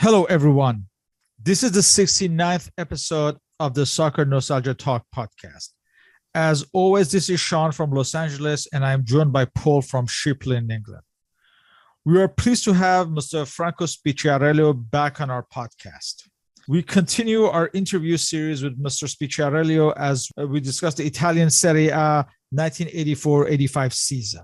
Hello, everyone. This is the 69th episode of the Soccernostalgia Talk Podcast. As always, this is Sean from Los Angeles, and I'm joined by Paul from Shipley in England. We are pleased to have Mr. Franco Spicciariello back on our podcast. We continue our interview series with Mr. Spicciariello as we discuss the Italian Serie A 1984-85 season.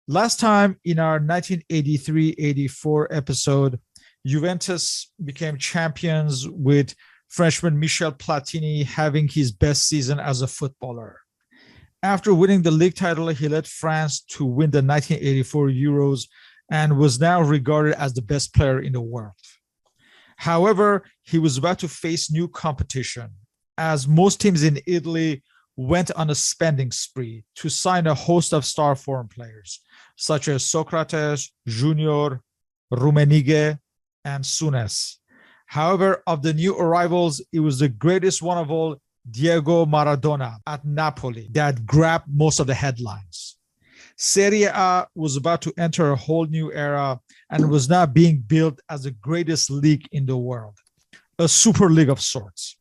Last time in our 1983-84 episode, Juventus became champions with Frenchman Michel Platini having his best season as a footballer. After winning the league title, he led France to win the 1984 Euros and was now regarded as the best player in the world. However, he was about to face new competition, as most teams in Italy went on a spending spree to sign a host of star foreign players, such as Socrates, Junior, Rummenigge, and Sunes. However, of the new arrivals, it was the greatest one of all, Diego Maradona at Napoli, that grabbed most of the headlines. Serie A was about to enter a whole new era and was now being built as the greatest league in the world, a super league of sorts.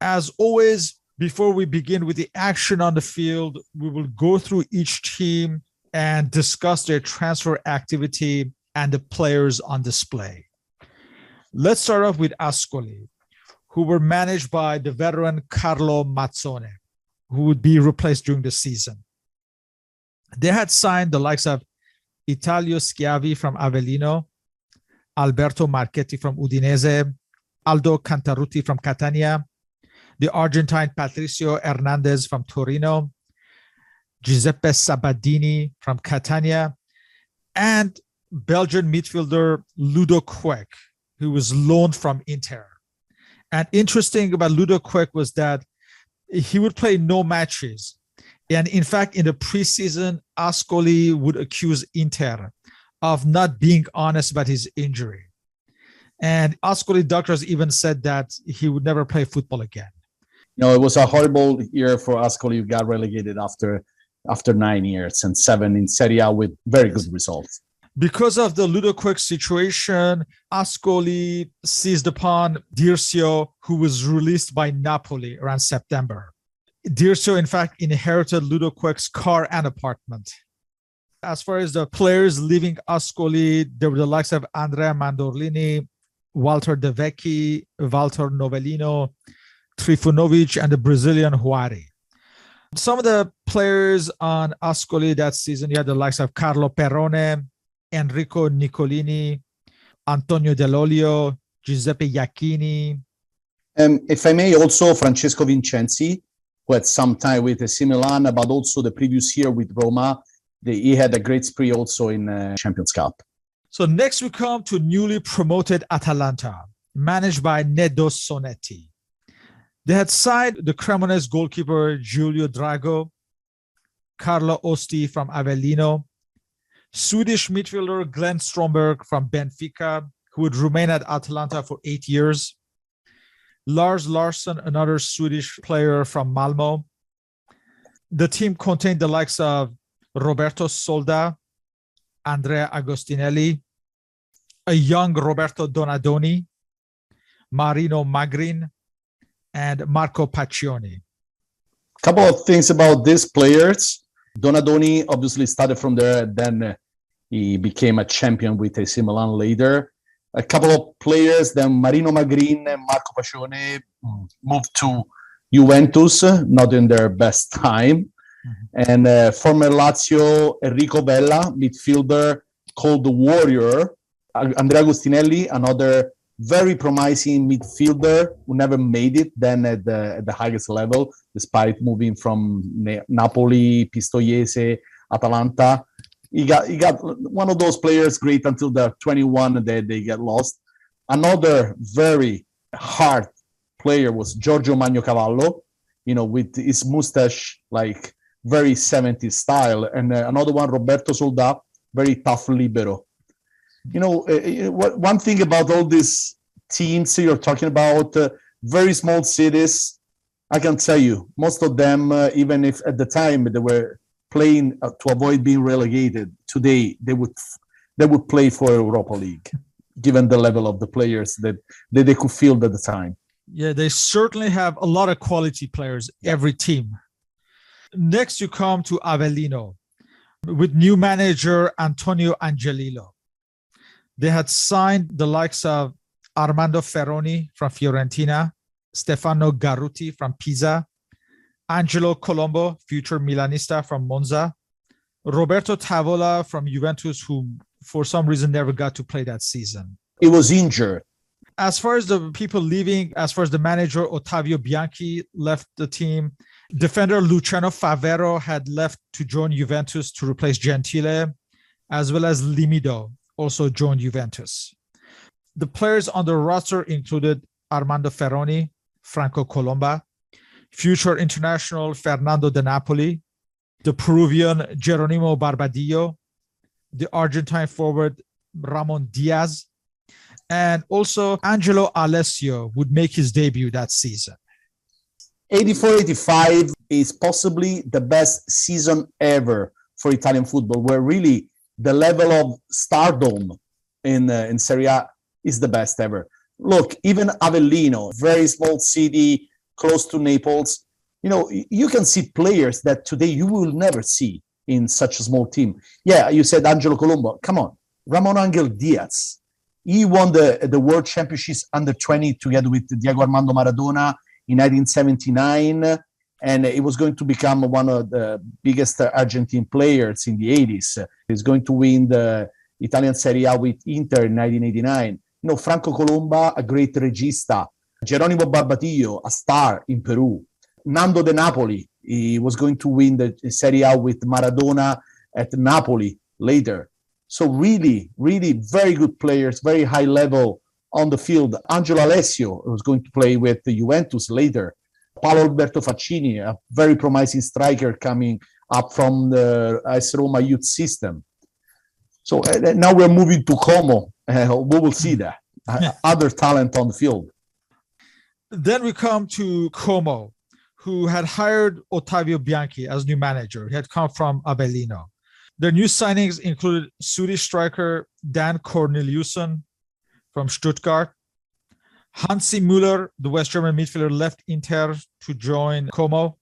As always, before we begin with the action on the field, we will go through each team and discuss their transfer activity and the players on display. Let's start off with Ascoli, who were managed by the veteran Carlo Mazzone, who would be replaced during the season. They had signed the likes of Italio Schiavi from Avellino, Alberto Marchetti from Udinese, Aldo Cantarutti from Catania, the Argentine Patricio Hernandez from Torino, Giuseppe Sabadini from Catania, and Belgian midfielder Ludo Quek, who was loaned from Inter. And interesting about Ludo Quek was that he would play no matches. And in fact, in the preseason, Ascoli would accuse Inter of not being honest about his injury. And Ascoli doctors even said that he would never play football again. It was a horrible year for Ascoli. You got relegated after 9 years and 7 in Serie A with very good results. Because of the Ludo Quek situation, Ascoli seized upon Dircio, who was released by Napoli around September. Dircio, in fact, inherited Ludo Quek's car and apartment. As far as the players leaving Ascoli, there were the likes of Andrea Mandorlini, Walter De Vecchi, Walter Novellino, Trifunovic, and the Brazilian Huari. Some of the players on Ascoli that season, you had the likes of Carlo Perrone, Enrico Nicolini, Antonio Dell'Olio, Giuseppe Iacchini. If I may, also Francesco Vincenzi, who had some time with AC Milan, but also the previous year with Roma. He had a great spree also in Champions Cup. So next we come to newly promoted Atalanta, managed by Nedo Sonetti. They had signed the Cremonese goalkeeper Giulio Drago, Carlo Osti from Avellino, Swedish midfielder Glenn Stromberg from Benfica, who would remain at Atalanta for 8 years, Lars Larsson, another Swedish player from Malmo. The team contained the likes of Roberto Solda, Andrea Agostinelli, a young Roberto Donadoni, Marino Magrin, and Marco Paccioni. A couple of things about these players. Donadoni obviously started from there, then he became a champion with AC Milan later. A couple of players, then Marino Magrin and Marco Paccioni moved to Juventus, not in their best time. Mm-hmm. And former Lazio, Enrico Bella, midfielder called the Warrior, Andrea Agostinelli, another very promising midfielder who never made it then at the highest level, despite moving from Napoli, Pistoiese, Atalanta. He got one of those players great until they're 21 and they get lost. Another very hard player was Giorgio Magnocavallo, with his mustache, like very 70s style. And another one, Roberto Solda, very tough libero. One thing about all these teams you're talking about, very small cities, I can tell you, most of them, even if at the time they were playing to avoid being relegated, today they would play for Europa League. given the level of the players that they could field at the time. Yeah, they certainly have a lot of quality players, every team. Next, you come to Avellino with new manager Antonio Angelillo. They had signed the likes of Armando Ferroni from Fiorentina, Stefano Garuti from Pisa, Angelo Colombo, future Milanista from Monza, Roberto Tavola from Juventus, who for some reason never got to play that season. He was injured. As far as the people leaving, as far as the manager, Ottavio Bianchi left the team. Defender Luciano Favero had left to join Juventus to replace Gentile, as well as Limido also joined Juventus. The players on the roster included Armando Ferroni, Franco Colomba, future international Fernando De Napoli, the Peruvian Geronimo Barbadillo, the Argentine forward Ramon Diaz, and also Angelo Alessio would make his debut that season. 84-85 is possibly the best season ever for Italian football, where really the level of stardom in Serie A is the best ever. Look, even Avellino, very small city, close to Naples, you can see players that today you will never see in such a small team. Yeah, you said Angelo Colombo. Come on, Ramon Angel Diaz. He won the World Championships under 20 together with Diego Armando Maradona in 1979, and he was going to become one of the biggest Argentine players in the 80s. He's going to win the Italian Serie A with Inter in 1989. Franco Colomba, a great regista. Geronimo Barbatillo, a star in Peru. Nando De Napoli, he was going to win the Serie A with Maradona at Napoli later. So really, really very good players, very high level on the field. Angelo Alessio was going to play with the Juventus later. Paolo Alberto Faccini, a very promising striker coming up from the AS Roma youth system. So now we're moving to Como. We will see that. Other talent on the field. Then we come to Como, who had hired Ottavio Bianchi as new manager. He had come from Avellino. Their new signings included Swedish striker Dan Corneliusson from Stuttgart. Hansi Müller, the West German midfielder, left Inter to join Como.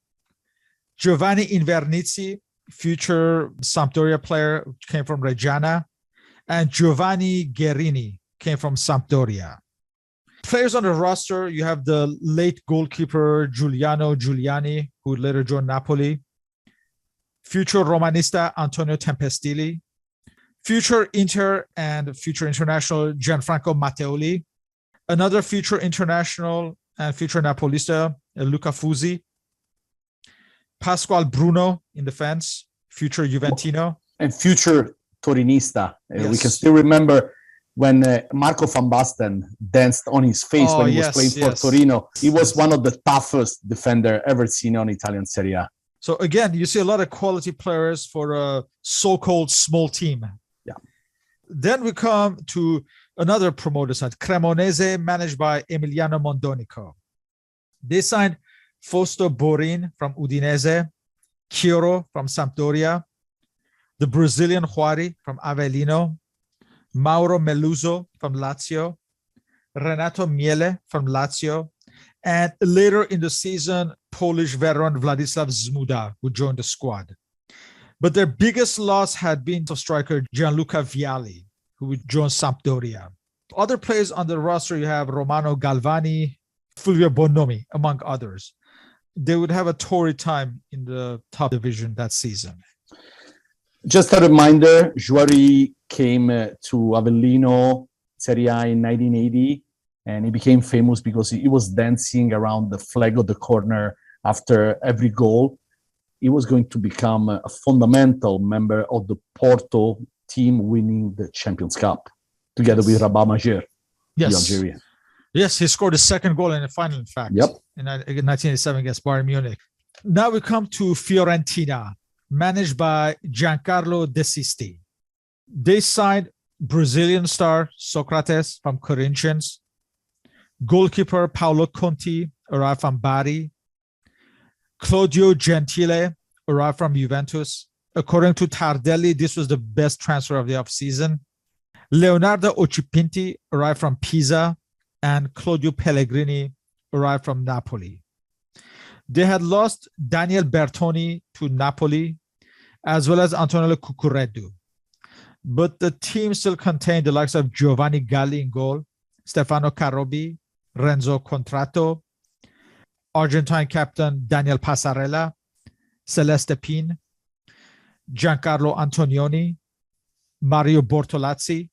Giovanni Invernizzi, future Sampdoria player, came from Reggiana. And Giovanni Guerini came from Sampdoria. Players on the roster, you have the late goalkeeper Giuliano Giuliani, who would later join Napoli. Future Romanista Antonio Tempestilli. Future Inter and future international Gianfranco Matteoli. Another future international and future Napolista, Luca Fusi. Pasquale Bruno in defense, future Juventino. And future Torinista. Yes. We can still remember when Marco van Basten danced on his face when he was playing for Torino. He was one of the toughest defender ever seen on Italian Serie A. So again, you see a lot of quality players for a so-called small team. Yeah. Then we come to another promoter side, Cremonese, managed by Emiliano Mondonico. They signed Fausto Borin from Udinese, Chioro from Sampdoria, the Brazilian Juari from Avellino, Mauro Meluso from Lazio, Renato Miele from Lazio, and later in the season, Polish veteran Władysław Zmuda, who joined the squad. But their biggest loss had been to striker Gianluca Vialli, who would join Sampdoria. Other players on the roster, you have Romano Galvani, Fulvio Bonomi, among others. They would have a torrid time in the top division that season. Just a reminder, Juari came to Avellino Serie A in 1980, and he became famous because he was dancing around the flag of the corner after every goal. He was going to become a fundamental member of the Porto team winning the Champions Cup together with Rabat Majer, the Algerian. Yes, he scored his second goal in the final, in fact, in 1987 against Bayern Munich. Now we come to Fiorentina, managed by Giancarlo De Sisti. They signed Brazilian star Socrates from Corinthians, goalkeeper Paolo Conti arrived from Bari, Claudio Gentile arrived from Juventus. According to Tardelli, this was the best transfer of the offseason. Leonardo Occhipinti arrived from Pisa, and Claudio Pellegrini arrived from Napoli. They had lost Daniel Bertoni to Napoli, as well as Antonello Cucureddu. But the team still contained the likes of Giovanni Galli in goal, Stefano Carobi, Renzo Contratto, Argentine captain Daniel Passarella, Celeste Pin, Giancarlo Antonioni, Mario Bortolazzi,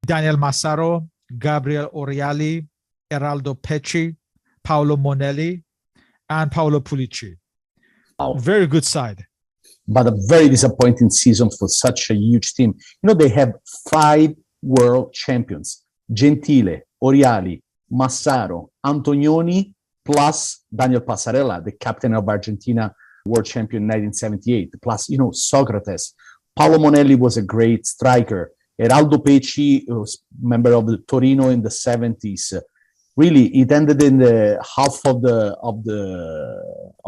Daniel Massaro, Gabriel Oriali, Eraldo Pecci, Paolo Monelli, and Paolo Pulici. Wow. Very good side. But a very disappointing season for such a huge team. You know, they have 5 world champions. Gentile, Oriali, Massaro, Antonioni, plus Daniel Passarella, the captain of Argentina, world champion in 1978. Plus, you know, Socrates. Paolo Monelli was a great striker. Eraldo Pecci was member of the Torino in the 70s. Really, it ended in the half of the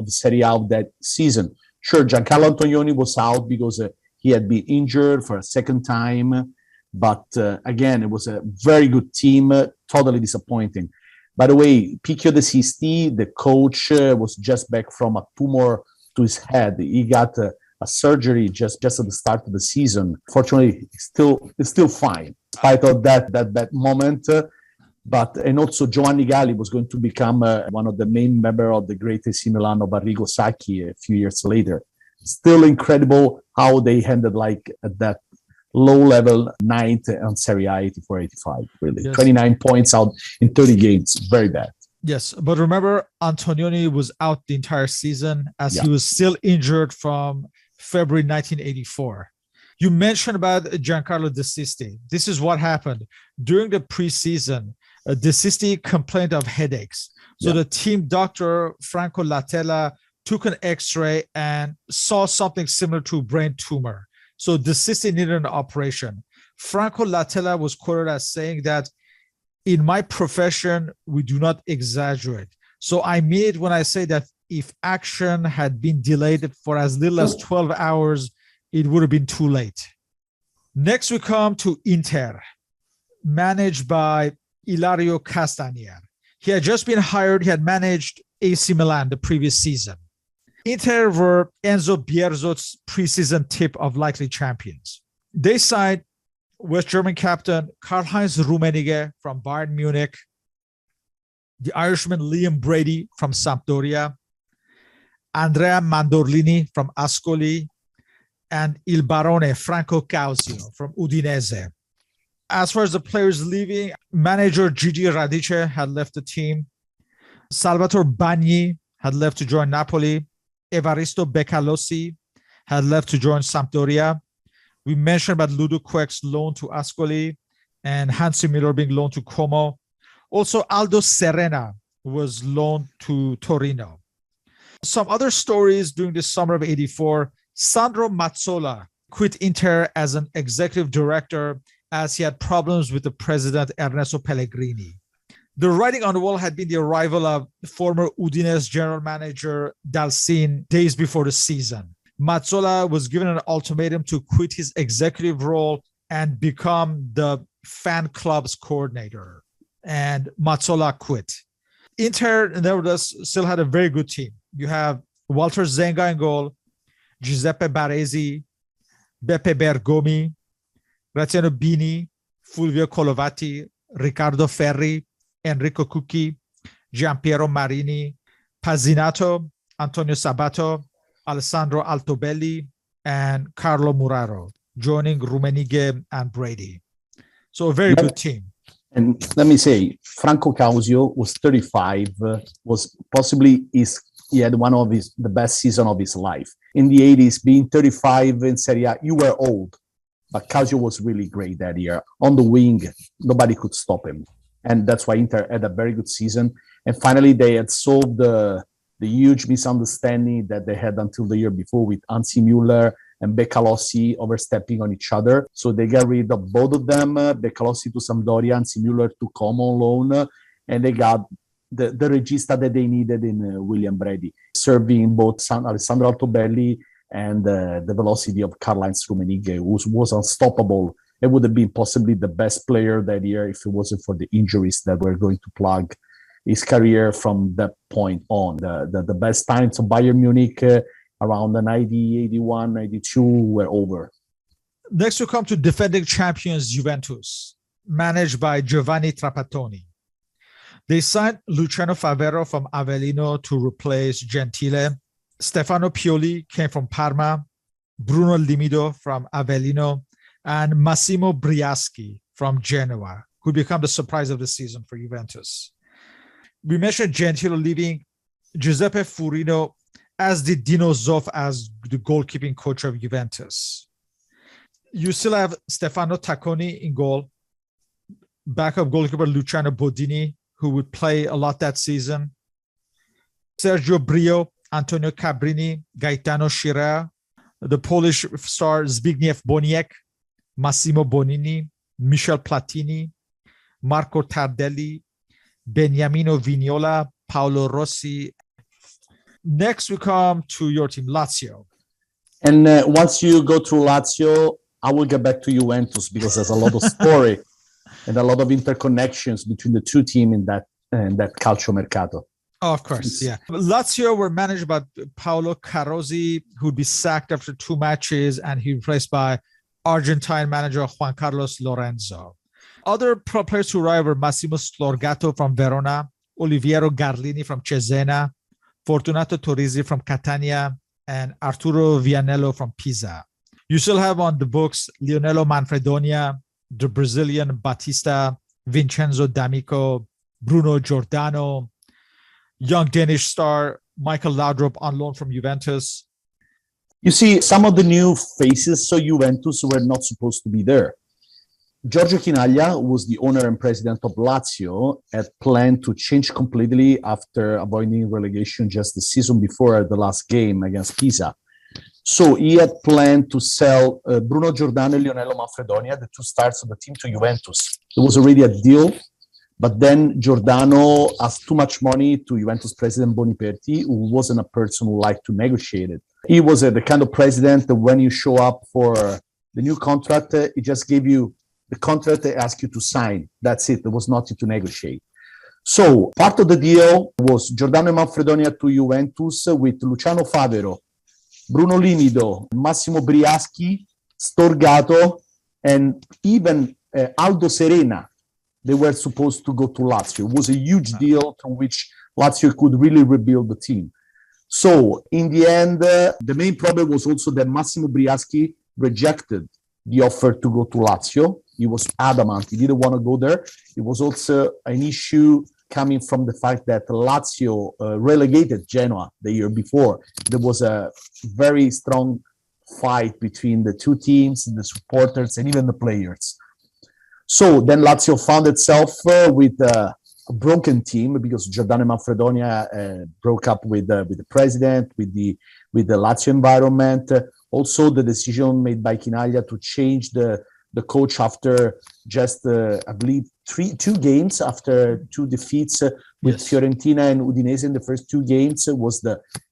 Serie A of that season. Sure, Giancarlo Antonioni was out because he had been injured for a second time. But again, it was a very good team, totally disappointing. By the way, Picchio De Sisti, the coach, was just back from a tumor to his head. He got a surgery just at the start of the season. Fortunately, it's still fine, in spite of that bad moment. And also Giovanni Galli was going to become one of the main members of the great AC Milan of Arrigo Sacchi a few years later. Still incredible how they ended like at that low level 9th on Serie A 84-85. Really, yes. 29 points out in 30 games, very bad. Yes, but remember, Antonioni was out the entire season as he was still injured from February 1984. You mentioned about Giancarlo De Sisti. This is what happened. During the preseason, De Sisti complained of headaches. So the team doctor, Franco Latella, took an x-ray and saw something similar to a brain tumor. So De Sisti needed an operation. Franco Latella was quoted as saying that, in my profession, we do not exaggerate. So I mean it when I say that if action had been delayed for as little as 12 hours, it would have been too late. Next, we come to Inter, managed by Ilario Castagnier. He had just been hired. He had managed AC Milan the previous season. Inter were Enzo Bierzot's preseason tip of likely champions. They signed West German captain Karl-Heinz Rummenigge from Bayern Munich, the Irishman Liam Brady from Sampdoria, Andrea Mandorlini from Ascoli, and Il Barone Franco Causio from Udinese. As far as the players leaving, manager Gigi Radice had left the team. Salvatore Bagni had left to join Napoli. Evaristo Beccalossi had left to join Sampdoria. We mentioned about Ludo Queck's loan to Ascoli and Hansi Miller being loaned to Como. Also, Aldo Serena was loaned to Torino. Some other stories during the summer of 84, Sandro Mazzola quit Inter as an executive director as he had problems with the president, Ernesto Pellegrini. The writing on the wall had been the arrival of former Udinese general manager Dalsin days before the season. Mazzola was given an ultimatum to quit his executive role and become the fan club's coordinator. And Mazzola quit. Inter, nevertheless, still had a very good team. You have Walter Zenga in goal, Giuseppe Baresi, Beppe Bergomi, Graziano Bini, Fulvio Colovati, Riccardo Ferri, Enrico Cucchi, Giampiero Marini, Pazinato, Antonio Sabato, Alessandro Altobelli, and Carlo Muraro, joining Rummenigge and Brady. So a very good team. And let me say, Franco Causio was 35, was possibly he had one of the best season of his life. In the 80s, being 35 in Serie A, you were old. But Causio was really great that year. On the wing, nobody could stop him. And that's why Inter had a very good season. And finally, they had solved the huge misunderstanding that they had until the year before with Hansi Müller and Beccalossi overstepping on each other. So they got rid of both of them, Beccalossi to Sampdoria, Hansi Müller to Como on loan, and they got the regista that they needed in William Brady, serving both Alessandro Altobelli and the velocity of Karl-Heinz Rummenigge, who was unstoppable It would have been possibly the best player that year if it wasn't for the injuries that were going to plug his career from that point on. The best times of Bayern Munich around the 90, 81, 92 were over. Next, we come to defending champions Juventus, managed by Giovanni Trapattoni. They signed Luciano Favero from Avellino to replace Gentile. Stefano Pioli came from Parma, Bruno Limido from Avellino, and Massimo Briaschi from Genoa, who became the surprise of the season for Juventus. We mentioned Gentile leaving, Giuseppe Furino, as did Dino Zoff as the goalkeeping coach of Juventus. You still have Stefano Tacconi in goal, backup goalkeeper Luciano Bodini, who would play a lot that season, Sergio Brio, Antonio Cabrini, Gaetano Scirea, the Polish star Zbigniew Boniek, Massimo Bonini, Michel Platini, Marco Tardelli, Beniamino Vignola, Paolo Rossi. Next, we come to your team, Lazio. And once you go through Lazio, I will get back to Juventus because there's a lot of story and a lot of interconnections between the two teams in that calcio mercato. Oh, of course, yeah. Lazio were managed by Paolo Carozzi, who'd be sacked after 2 matches, and he replaced by Argentine manager Juan Carlos Lorenzo. Other players who arrived were Massimo Slorgato from Verona, Oliviero Garlini from Cesena, Fortunato Torrisi from Catania, and Arturo Vianello from Pisa. You still have on the books Lionello Manfredonia, the Brazilian Batista, Vincenzo D'Amico, Bruno Giordano, young Danish star Michael Laudrup on loan from Juventus. You see, some of the new faces of Juventus were not supposed to be there. Giorgio Chinaglia, who was the owner and president of Lazio, had planned to change completely after avoiding relegation just the season before the last game against Pisa. So he had planned to sell Bruno Giordano and Lionello Manfredonia, the 2 stars of the team, to Juventus. There was already a deal, but then Giordano asked too much money to Juventus president Boniperti, who wasn't a person who liked to negotiate it. He was the kind of president that when you show up for the new contract, he just gave you the contract they asked you to sign. That's it. There was nothing to negotiate. So part of the deal was Giordano and Manfredonia to Juventus with Luciano Favero, Bruno Limido, Massimo Briaschi, Storgato, and even Aldo Serena. They were supposed to go to Lazio. It was a huge deal through which Lazio could really rebuild the team. So in the end, the main problem was also that Massimo Briaschi rejected the offer to go to Lazio. He was adamant. He didn't want to go there. It was also an issue coming from the fact that Lazio relegated Genoa the year before. There was a very strong fight between the two teams, the supporters, and even the players. So then Lazio found itself with a broken team because Giordano Manfredonia broke up with the president, with the Lazio environment. Also, the decision made by Chinaglia to change the coach after just, I believe, 2 games, after 2 defeats with Fiorentina and Udinese in the first 2 games was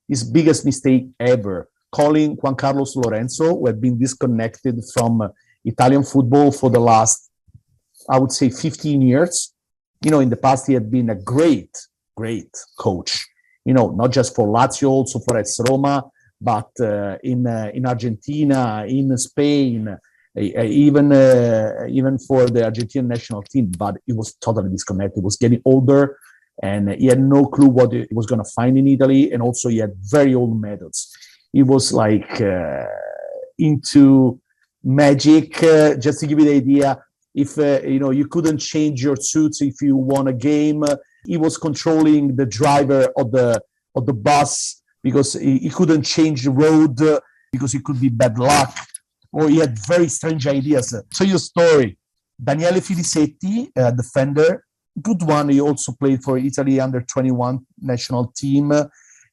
his biggest mistake ever. Calling Juan Carlos Lorenzo, who had been disconnected from Italian football for the last, I would say, 15 years. In the past, he had been a great coach, not just for Lazio, also for AS Roma, but in Argentina, in Spain, even for the Argentine national team. But he was totally disconnected. He was getting older, and he had no clue what he was going to find in Italy. And also, he had very old methods. He was like into magic. Just to give you the idea, if you couldn't change your suits if you won a game, he was controlling the driver of the bus because he couldn't change the road because it could be bad luck, or he had very strange ideas. So your story, Daniele Filisetti, defender, good one. He also played for Italy under 21 national team.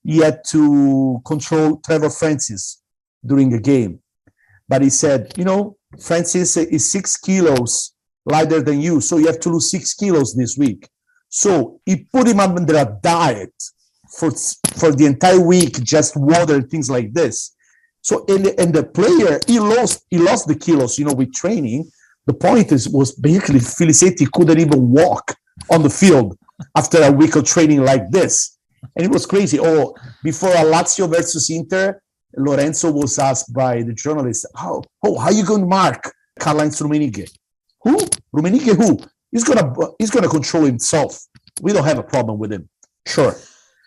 He had to control Trevor Francis during a game, but he said, Francis is 6 kilos lighter than you, so you have to lose 6 kilos this week. So he put him under a diet for the entire week, just water and things like this. So and the player, he lost the kilos, with training, The point was basically Filisetti couldn't even walk on the field after a week of training like this. And it was crazy. Oh, before a Lazio versus Inter, Lorenzo was asked by the journalist, how are you going to mark Karl-Heinz Rummenigge? Who? Rummenigge who? He's gonna control himself. We don't have a problem with him. Sure.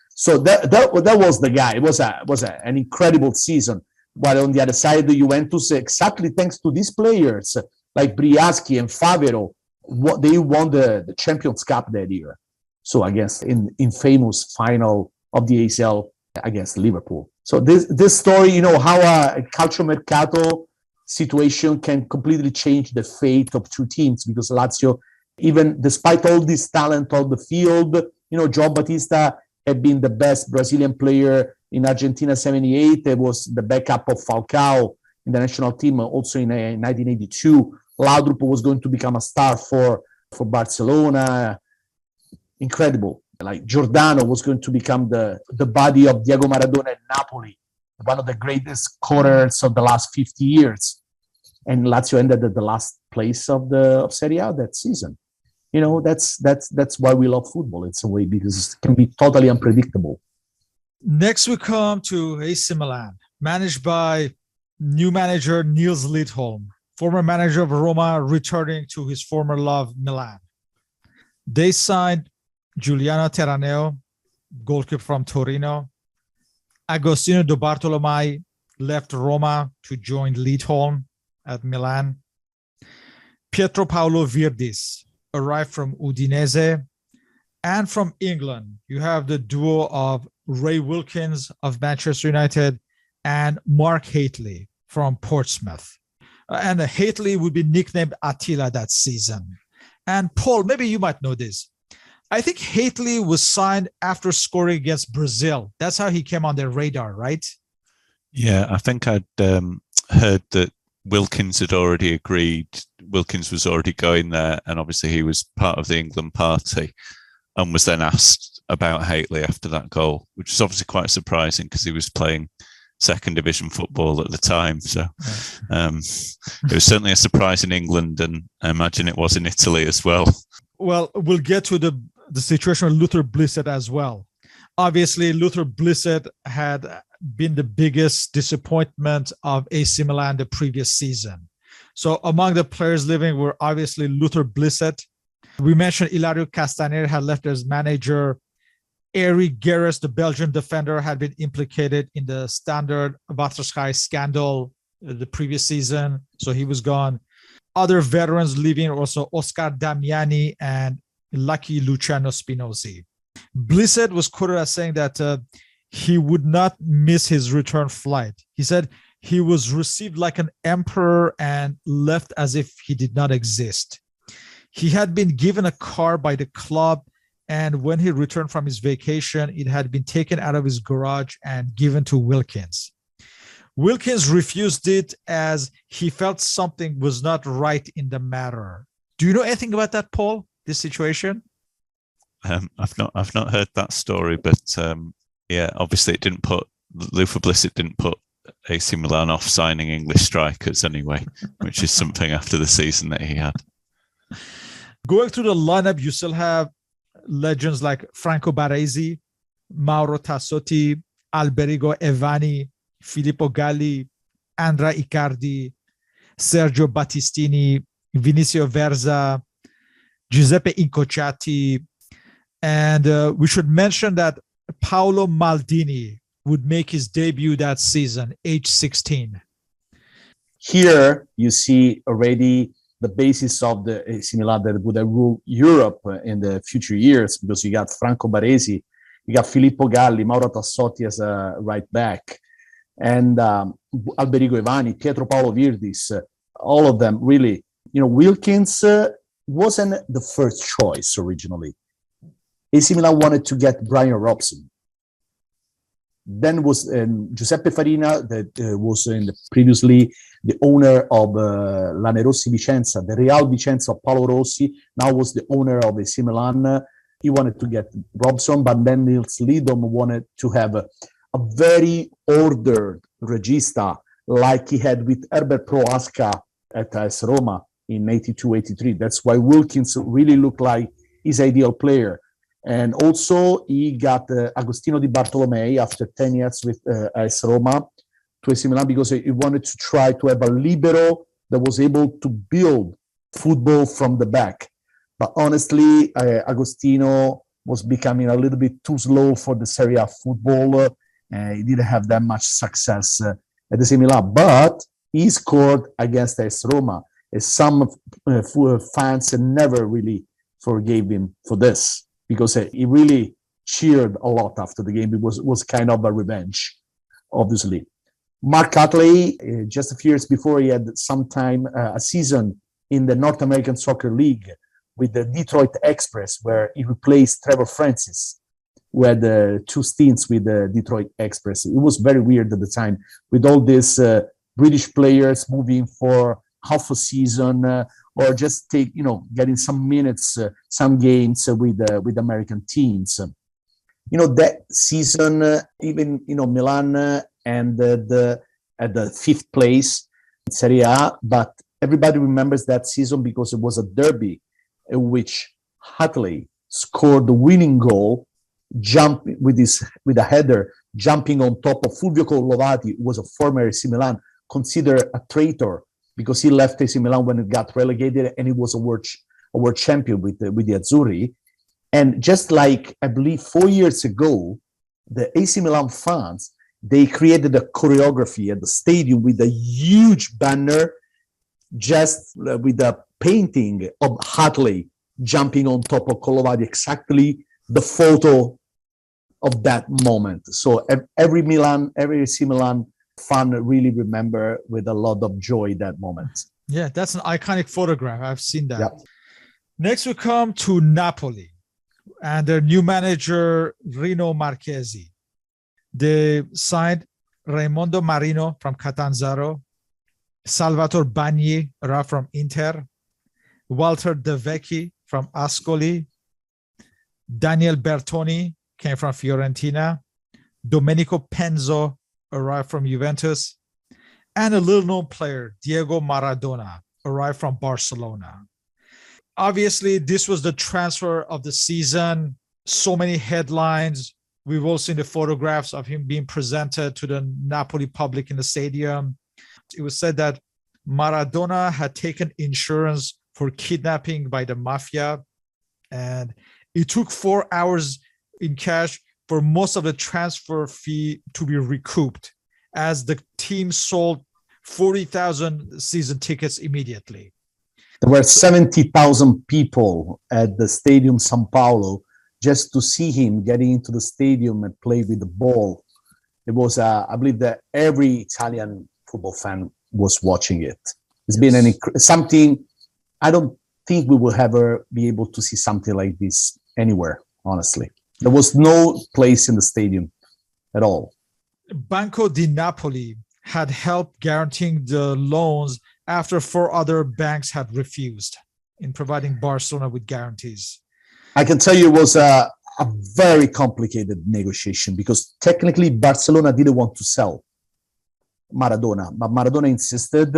So that was the guy. It was an incredible season. But on the other side, the Juventus, exactly thanks to these players like Briaschi and Favero, they won the Champions Cup that year. So against in famous final of the ACL against Liverpool. So this story, how a calciomercato situation can completely change the fate of two teams, because Lazio, even despite all this talent on the field, João Batista had been the best Brazilian player in Argentina 78. It was the backup of Falcao in the national team also in 1982. Laudrup was going to become a star for Barcelona. Incredible. Like Giordano was going to become the body of Diego Maradona at Napoli, one of the greatest scorers of the last 50 years. And Lazio ended at the last place of Serie A that season. That's why we love football. It's a way, because it can be totally unpredictable. Next, we come to AC Milan, managed by new manager Nils Lidholm, former manager of Roma, returning to his former love, Milan. They signed Giuliano Terraneo, goalkeeper from Torino. Agostino De Bartolomei left Roma to join Lidholm at Milan. Pietro Paolo Virdis arrived from Udinese. And from England, you have the duo of Ray Wilkins of Manchester United and Mark Hateley from Portsmouth. And Hateley would be nicknamed Attila that season. And Paul, maybe you might know this. I think Hateley was signed after scoring against Brazil. That's how he came on their radar, right? Yeah, I think I'd heard that Wilkins had already agreed. Wilkins was already going there, and obviously he was part of the England party, and was then asked about Hateley after that goal, which was obviously quite surprising because he was playing second division football at the time. So it was certainly a surprise in England, and I imagine it was in Italy as well. Well, we'll get to the situation with Luther Blissett as well. Obviously, Luther Blissett had been the biggest disappointment of AC Milan the previous season. So among the players leaving were obviously Luther Blissett. We mentioned Ilario Castaner had left as manager. Eric Gerrits, the Belgian defender, had been implicated in the Standard Waterschei scandal the previous season, so he was gone. Other veterans leaving are also Oscar Damiani and Lucky Luciano Spinozzi. Blissett was quoted as saying that he would not miss his return flight. He said he was received like an emperor and left as if he did not exist. He had been given a car by the club, and when he returned from his vacation, it had been taken out of his garage and given to Wilkins. Wilkins refused it as he felt something was not right in the matter. Do you know anything about that, Paul, this situation? I've not heard that story, but yeah, obviously Luther Blissett didn't put AC Milan off signing English strikers anyway, which is something after the season that he had. Going through the lineup, you still have legends like Franco Baresi, Mauro Tassotti, Alberigo Evani, Filippo Galli, Andrea Icardi, Sergio Battistini, Vinicio Verza, Giuseppe Incocciati, and we should mention that Paolo Maldini would make his debut that season, age 16. Here you see already the basis of the AC Milan that would have ruled Europe in the future years, because you got Franco Baresi, you got Filippo Galli, Mauro Tassotti as a right back, and Alberigo Evani, Pietro Paolo Virdis, all of them really. Wilkins wasn't the first choice originally. AC Milan wanted to get Brian Robson. Then was Giuseppe Farina, that was previously the owner of Lanerossi Vicenza, the Real Vicenza of Paolo Rossi, now was the owner of AC Milan. He wanted to get Robson, but then Nils Lidholm wanted to have a very ordered regista like he had with Herbert Prohaska at AS Roma. in 82, 83. That's why Wilkins really looked like his ideal player. And also he got Agostino Di Bartolomei after 10 years with AS Roma to AC Milan because he wanted to try to have a libero that was able to build football from the back. But honestly, Agostino was becoming a little bit too slow for the Serie A football. He didn't have that much success at AC Milan, but he scored against AS Roma. Some fans never really forgave him for this because he really cheered a lot after the game. It was kind of a revenge, obviously. Mark Catley, just a few years before, he had a season in the North American Soccer League with the Detroit Express, where he replaced Trevor Francis, who had 2 stints with the Detroit Express. It was very weird at the time with all these British players moving for half a season or just getting some minutes, some games with American teams. That season, even Milan ended at the 5th place in Serie A, but everybody remembers that season because it was a derby in which Whittle scored the winning goal, jumping with a header, jumping on top of Fulvio Collovati, who was a former AC Milan, considered a traitor because he left AC Milan when it got relegated, and he was a world champion with the Azzurri. And just like I believe 4 years ago, the AC Milan fans, they created a choreography at the stadium with a huge banner, just with a painting of Whittle jumping on top of Collovati, exactly the photo of that moment. So every AC Milan fan really remember with a lot of joy that moment. Yeah, that's an iconic photograph. I've seen that. Yep. Next we come to Napoli and their new manager, Rino Marchesi. They signed Raimondo Marino from Catanzaro, Salvatore Bagni arrived from Inter, Walter De Vecchi from Ascoli, Daniel Bertoni came from Fiorentina, Domenico Penzo arrived from Juventus, and a little-known player, Diego Maradona, arrived from Barcelona. Obviously, this was the transfer of the season. So many headlines. We've all seen the photographs of him being presented to the Napoli public in the stadium. It was said that Maradona had taken insurance for kidnapping by the mafia, and it took 4 hours in cash for most of the transfer fee to be recouped, as the team sold 40,000 season tickets immediately. There were 70,000 people at the Stadium São Paulo just to see him getting into the stadium and play with the ball. It was, I believe that every Italian football fan was watching it. It's been something, I don't think we will ever be able to see something like this anywhere, honestly. There was no place in the stadium at all. Banco di Napoli had helped guaranteeing the loans after 4 other banks had refused in providing Barcelona with guarantees. I can tell you it was a very complicated negotiation because technically Barcelona didn't want to sell Maradona, but Maradona insisted.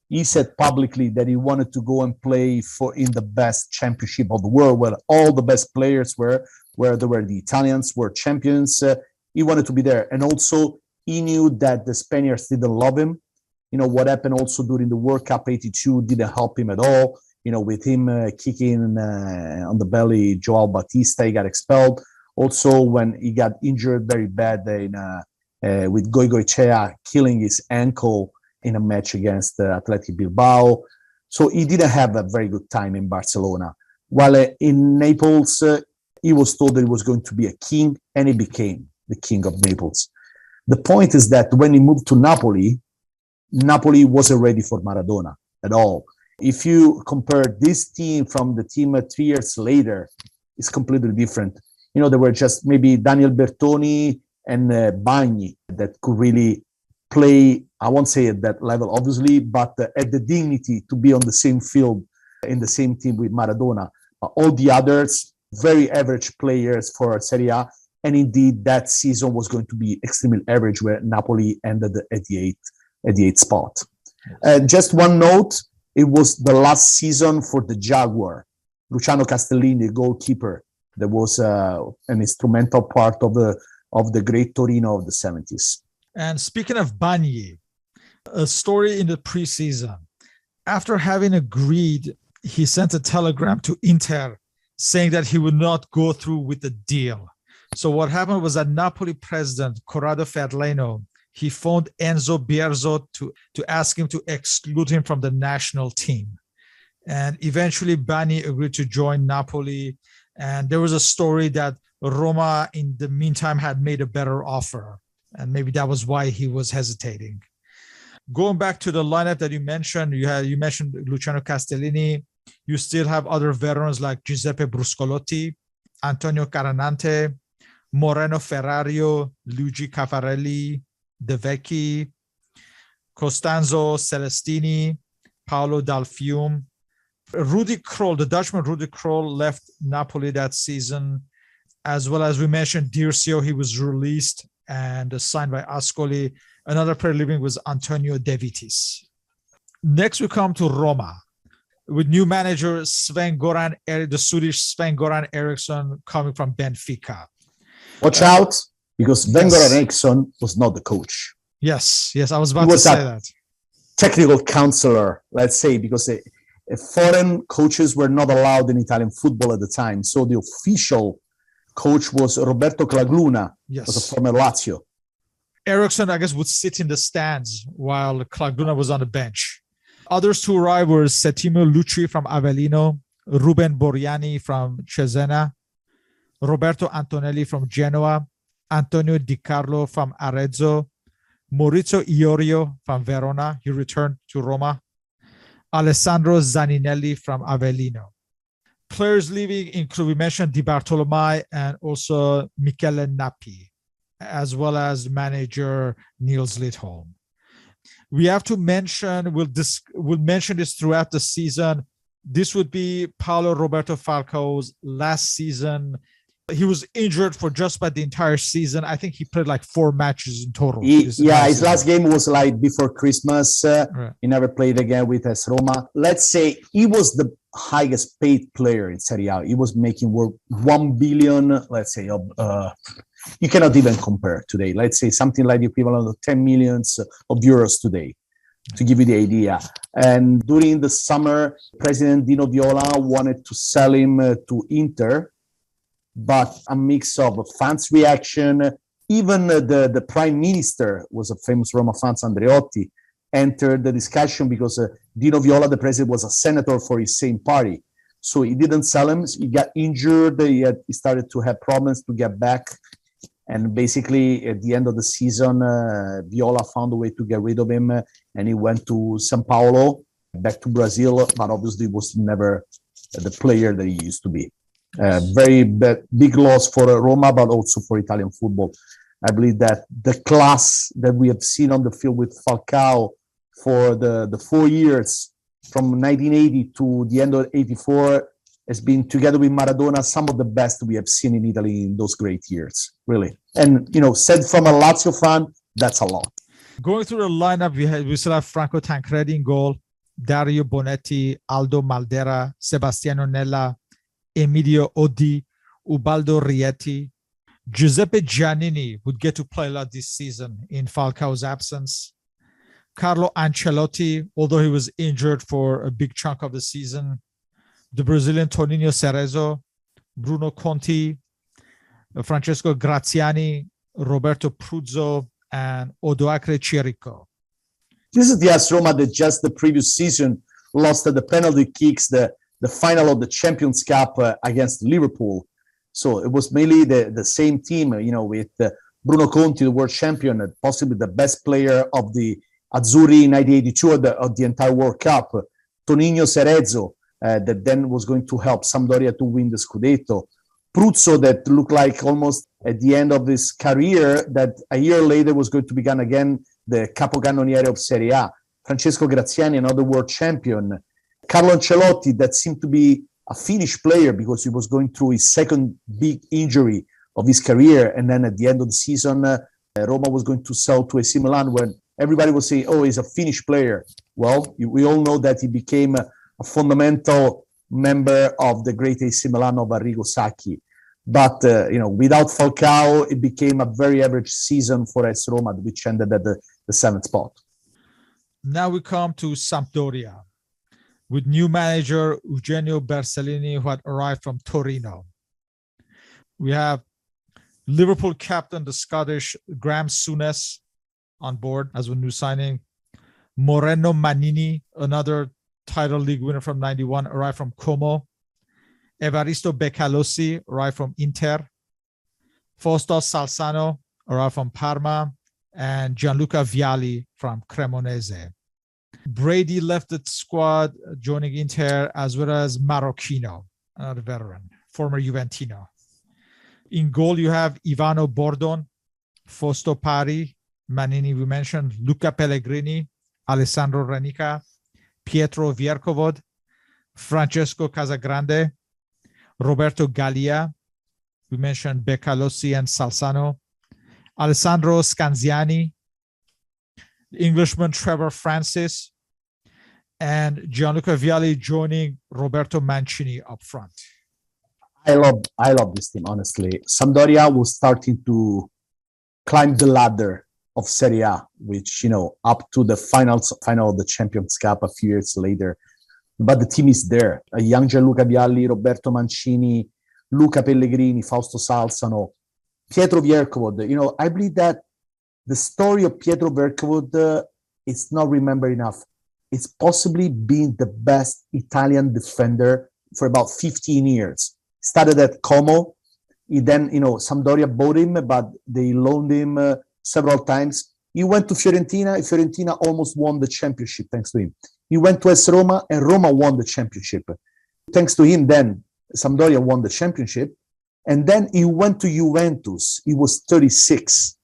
He said publicly that he wanted to go and play in the best championship of the world, where all the best players were, where there were the Italians were champions. He wanted to be there. And also he knew that the Spaniards didn't love him. What happened also during the World Cup 82 didn't help him at all. With him kicking on the belly, Joao Batista, he got expelled. Also, when he got injured very bad with Goicoechea killing his ankle in a match against Athletic Bilbao. So he didn't have a very good time in Barcelona. While in Naples, he was told that he was going to be a king, and he became the king of Naples. The point is that when he moved to Napoli, Napoli wasn't ready for Maradona at all. If you compare this team from the team 3 years later, it's completely different. There were just maybe Daniel Bertoni and Bagni that could really play, I won't say at that level, obviously, but at the dignity to be on the same field, in the same team with Maradona. All the others, very average players for Serie A. And indeed, that season was going to be extremely average, where Napoli ended at the eighth spot. Just one note, it was the last season for the Jaguar. Luciano Castellini, the goalkeeper, that was an instrumental part of the great Torino of the 70s. And speaking of Bagni, a story in the preseason. After having agreed, he sent a telegram to Inter saying that he would not go through with the deal. So what happened was that Napoli president, Corrado Ferleno, he phoned Enzo Bierzo to ask him to exclude him from the national team. And eventually Bagni agreed to join Napoli. And there was a story that Roma, in the meantime, had made a better offer. And maybe that was why he was hesitating. Going back to the lineup that you mentioned, you mentioned Luciano Castellini. You still have other veterans like Giuseppe Bruscolotti, Antonio Caranante, Moreno Ferrario, Luigi Caffarelli, De Vecchi, Costanzo Celestini, Paolo Dal Fiume. Rudi Kroll, the Dutchman Rudi Kroll, left Napoli that season, as well as we mentioned Dirceu. He was released and signed by Ascoli. Another player leaving was Antonio De Vitis. Next, we come to Roma with new manager the Swedish Sven-Goran Eriksson coming from Benfica. Watch out, because Sven-Goran Eriksson was not the coach. Yes, I was about to say that. Technical counselor, let's say, because foreign coaches were not allowed in Italian football at the time. So the official coach was Roberto Clagluna, was a former Lazio. Eriksson, I guess, would sit in the stands while Clagluna was on the bench. Others to arrive were Settimo Lucci from Avellino, Ruben Boriani from Cesena, Roberto Antonelli from Genoa, Antonio Di Carlo from Arezzo, Maurizio Iorio from Verona. He returned to Roma. Alessandro Zaninelli from Avellino. Players leaving include, we mentioned Di Bartolomei and also Michele Nappi, as well as manager Niels Lidholm. We have to mention, we'll mention this throughout the season. This would be Paolo Roberto Falcao's last season. He was injured for just about the entire season. I think he played like 4 matches in total. His last game was like before Christmas. Right. He never played again with AS Roma. Let's say he was the highest paid player in Serie A. He was making 1 billion, let's say, you cannot even compare today. Let's say something like the equivalent of 10 millions of euros today, to give you the idea. And during the summer, President Dino Viola wanted to sell him to Inter, but a mix of fans' reaction, even the prime minister was a famous Roma fan, Andreotti, entered the discussion because Dino Viola, the president, was a senator for his same party. So he didn't sell him. He got injured. He started to have problems to get back. And basically, at the end of the season, Viola found a way to get rid of him, and he went to São Paulo, back to Brazil, but obviously was never the player that he used to be. Very big loss for Roma, but also for Italian football. I believe that the class that we have seen on the field with Falcao for the 4 years, from 1980 to the end of 84, has been, together with Maradona, some of the best we have seen in Italy in those great years, really. And, said from a Lazio fan, that's a lot. Going through the lineup, we still have Franco Tancredi in goal, Dario Bonetti, Aldo Maldera, Sebastiano Nella, Emilio Odi, Ubaldo Rieti. Giuseppe Giannini would get to play a lot this season in Falcao's absence. Carlo Ancelotti, although he was injured for a big chunk of the season. The Brazilian Toninho Cerezo, Bruno Conti, Francesco Graziani, Roberto Pruzzo, and Odoacre Chirico. This is the AS Roma that just the previous season lost at the penalty kicks, the final of the Champions Cup against Liverpool. So it was mainly the same team, with Bruno Conti, the world champion, possibly the best player of the Azzurri in 1982 of the entire World Cup. Toninho Cerezo, that then was going to help Sampdoria to win the Scudetto. Pruzzo, that looked like almost at the end of his career, that a year later was going to become again the capocannoniere of Serie A. Francesco Graziani, another world champion. Carlo Ancelotti, that seemed to be a Finnish player because he was going through his second big injury of his career. And then at the end of the season, Roma was going to sell to AC Milan when everybody was saying, oh, he's a Finnish player. Well, we all know that he became a fundamental member of the great AC Milan of Arrigo Sacchi. But, without Falcao, it became a very average season for AS Roma, which ended at the 7th spot. Now we come to Sampdoria with new manager Eugenio Bersellini, who had arrived from Torino. We have Liverpool captain, the Scottish Graham Souness, on board as a new signing. Moreno Manini, another title league winner from 91, arrived from Como. Evaristo Beccalossi arrived from Inter. Fausto Salzano arrived from Parma. And Gianluca Vialli from Cremonese. Brady left the squad, joining Inter, as well as Marocchino, another veteran, former Juventino. In goal, you have Ivano Bordon, Fausto Pari, Manini, we mentioned, Luca Pellegrini, Alessandro Renica, Pietro Viercovod, Francesco Casagrande, Roberto Gallia, we mentioned Beccalossi and Salzano, Alessandro Scanziani, the Englishman Trevor Francis, and Gianluca Vialli joining Roberto Mancini up front. I love this team, honestly. Sampdoria was starting to climb the ladder of Serie A, which, up to the final of the Champions Cup a few years later. But the team is there. A young Gianluca Vialli, Roberto Mancini, Luca Pellegrini, Fausto Salzano, Pietro Viercovod. I believe that the story of Pietro Viercovod is not remembered enough. It's possibly been the best Italian defender for about 15 years. Started at Como. He then, Sampdoria bought him, but they loaned him several times. He went to Fiorentina. Fiorentina almost won the championship thanks to him. He went to AS Roma, and Roma won the championship. Thanks to him, then Sampdoria won the championship. And then he went to Juventus. He was 36.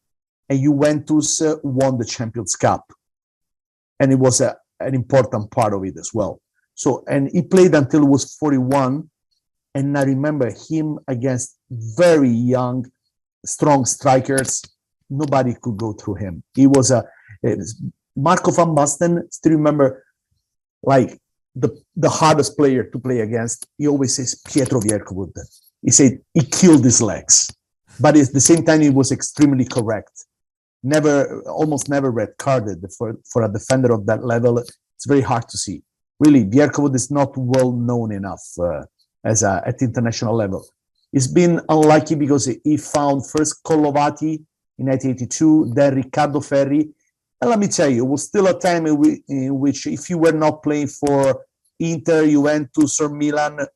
And Juventus won the Champions Cup. And it was an important part of it as well. So, and he played until he was 41. And I remember him against very young, strong strikers. Nobody could go through him. He was Marco van Basten, still remember, like the hardest player to play against. He always says Pietro Viercovod. He said he killed his legs. But at the same time, he was extremely correct. Almost never red carded for a defender of that level. It's very hard to see. Really, Viercovod is not well known enough at the international level. He's been unlucky because he found first Collovati in 1982, then Riccardo Ferri. And let me tell you, it was still a time in which if you were not playing for Inter, Juventus, or Milan,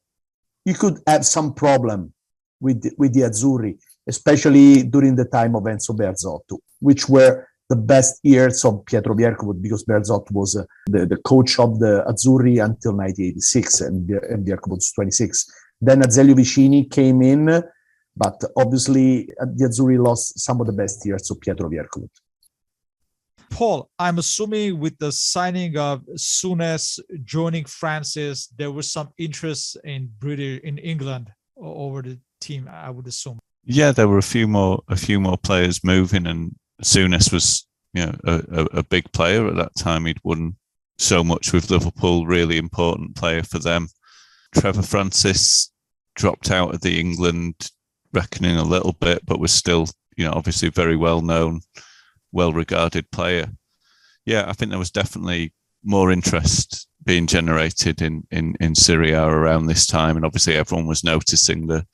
you could have some problem with the Azzurri, especially during the time of Enzo Bearzotto, which were the best years of Pietro Viercovod, because Bearzotto was the coach of the Azzurri until 1986, and Viercovod was 26. Then Azeglio Vicini came in, but obviously the Azzurri lost some of the best years of Pietro Viercovod. Paul, I'm assuming with the signing of Souness joining Francis, there was some interest in England over the team, I would assume. Yeah, there were a few more players moving, and Souness was, a big player at that time. He'd won so much with Liverpool, really important player for them. Trevor Francis dropped out of the England reckoning a little bit, but was still, obviously very well known, well-regarded player. Yeah, I think there was definitely more interest being generated in Serie A around this time, and obviously everyone was noticing the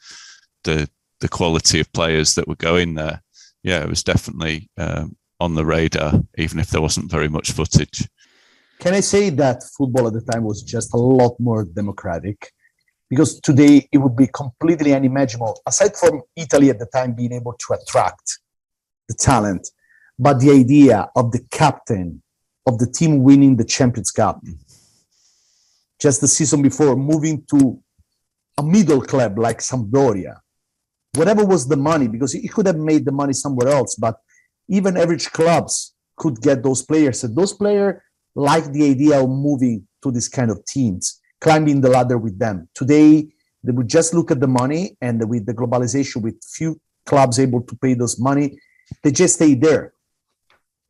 quality of players that were going there. Yeah, it was definitely on the radar, even if there wasn't very much footage. Can I say that football at the time was just a lot more democratic? Because today it would be completely unimaginable, aside from Italy at the time being able to attract the talent, but the idea of the captain of the team winning the Champions Cup, just the season before, moving to a middle club like Sampdoria, whatever was the money, because he could have made the money somewhere else, but even average clubs could get those players. And those players like the idea of moving to this kind of teams, climbing the ladder with them. Today, they would just look at the money, and with the globalization, with few clubs able to pay those money, they just stay there.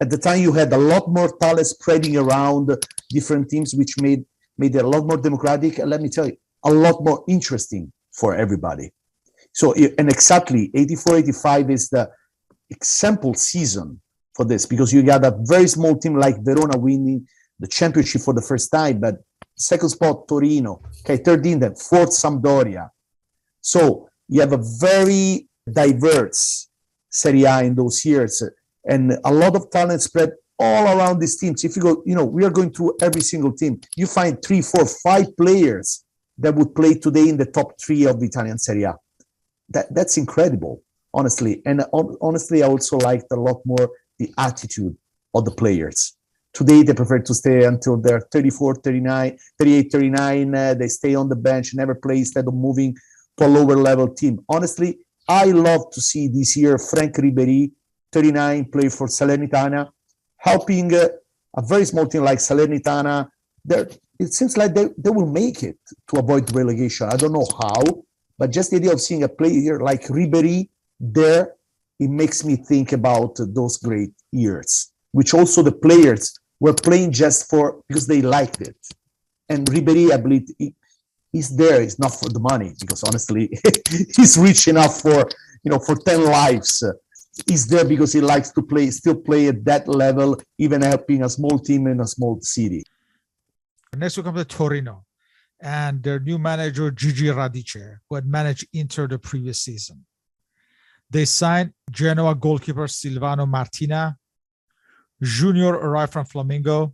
At the time, you had a lot more talent spreading around different teams, which made it a lot more democratic. And let me tell you, a lot more interesting for everybody. So, and exactly 84-85 is the example season for this, because you got a very small team like Verona winning the championship for the first time, but second spot Torino, okay, third in them, fourth Sampdoria. So you have a very diverse Serie A in those years, and a lot of talent spread all around these teams. If you go, we are going through every single team. You find 3, 4, 5 players that would play today in the top 3 of the Italian Serie A. That's incredible, honestly. And honestly, I also liked a lot more the attitude of the players. Today, they prefer to stay until they're 34, 39, 38, 39. They stay on the bench, never play instead of moving to a lower level team. Honestly, I love to see this year Frank Ribéry, 39, play for Salernitana, helping a very small team like Salernitana. It seems like they will make it to avoid relegation. I don't know how, but just the idea of seeing a player like Ribéry there, it makes me think about those great years, which also the players were playing just because they liked it. And Ribéry, I believe, he's there. It's not for the money, because honestly, he's rich enough for 10 lives. He's there because he likes to still play at that level, even helping a small team in a small city. Next we come to Torino and their new manager, Gigi Radice, who had managed Inter the previous season. They signed Genoa goalkeeper Silvano Martina. Junior arrived from Flamengo.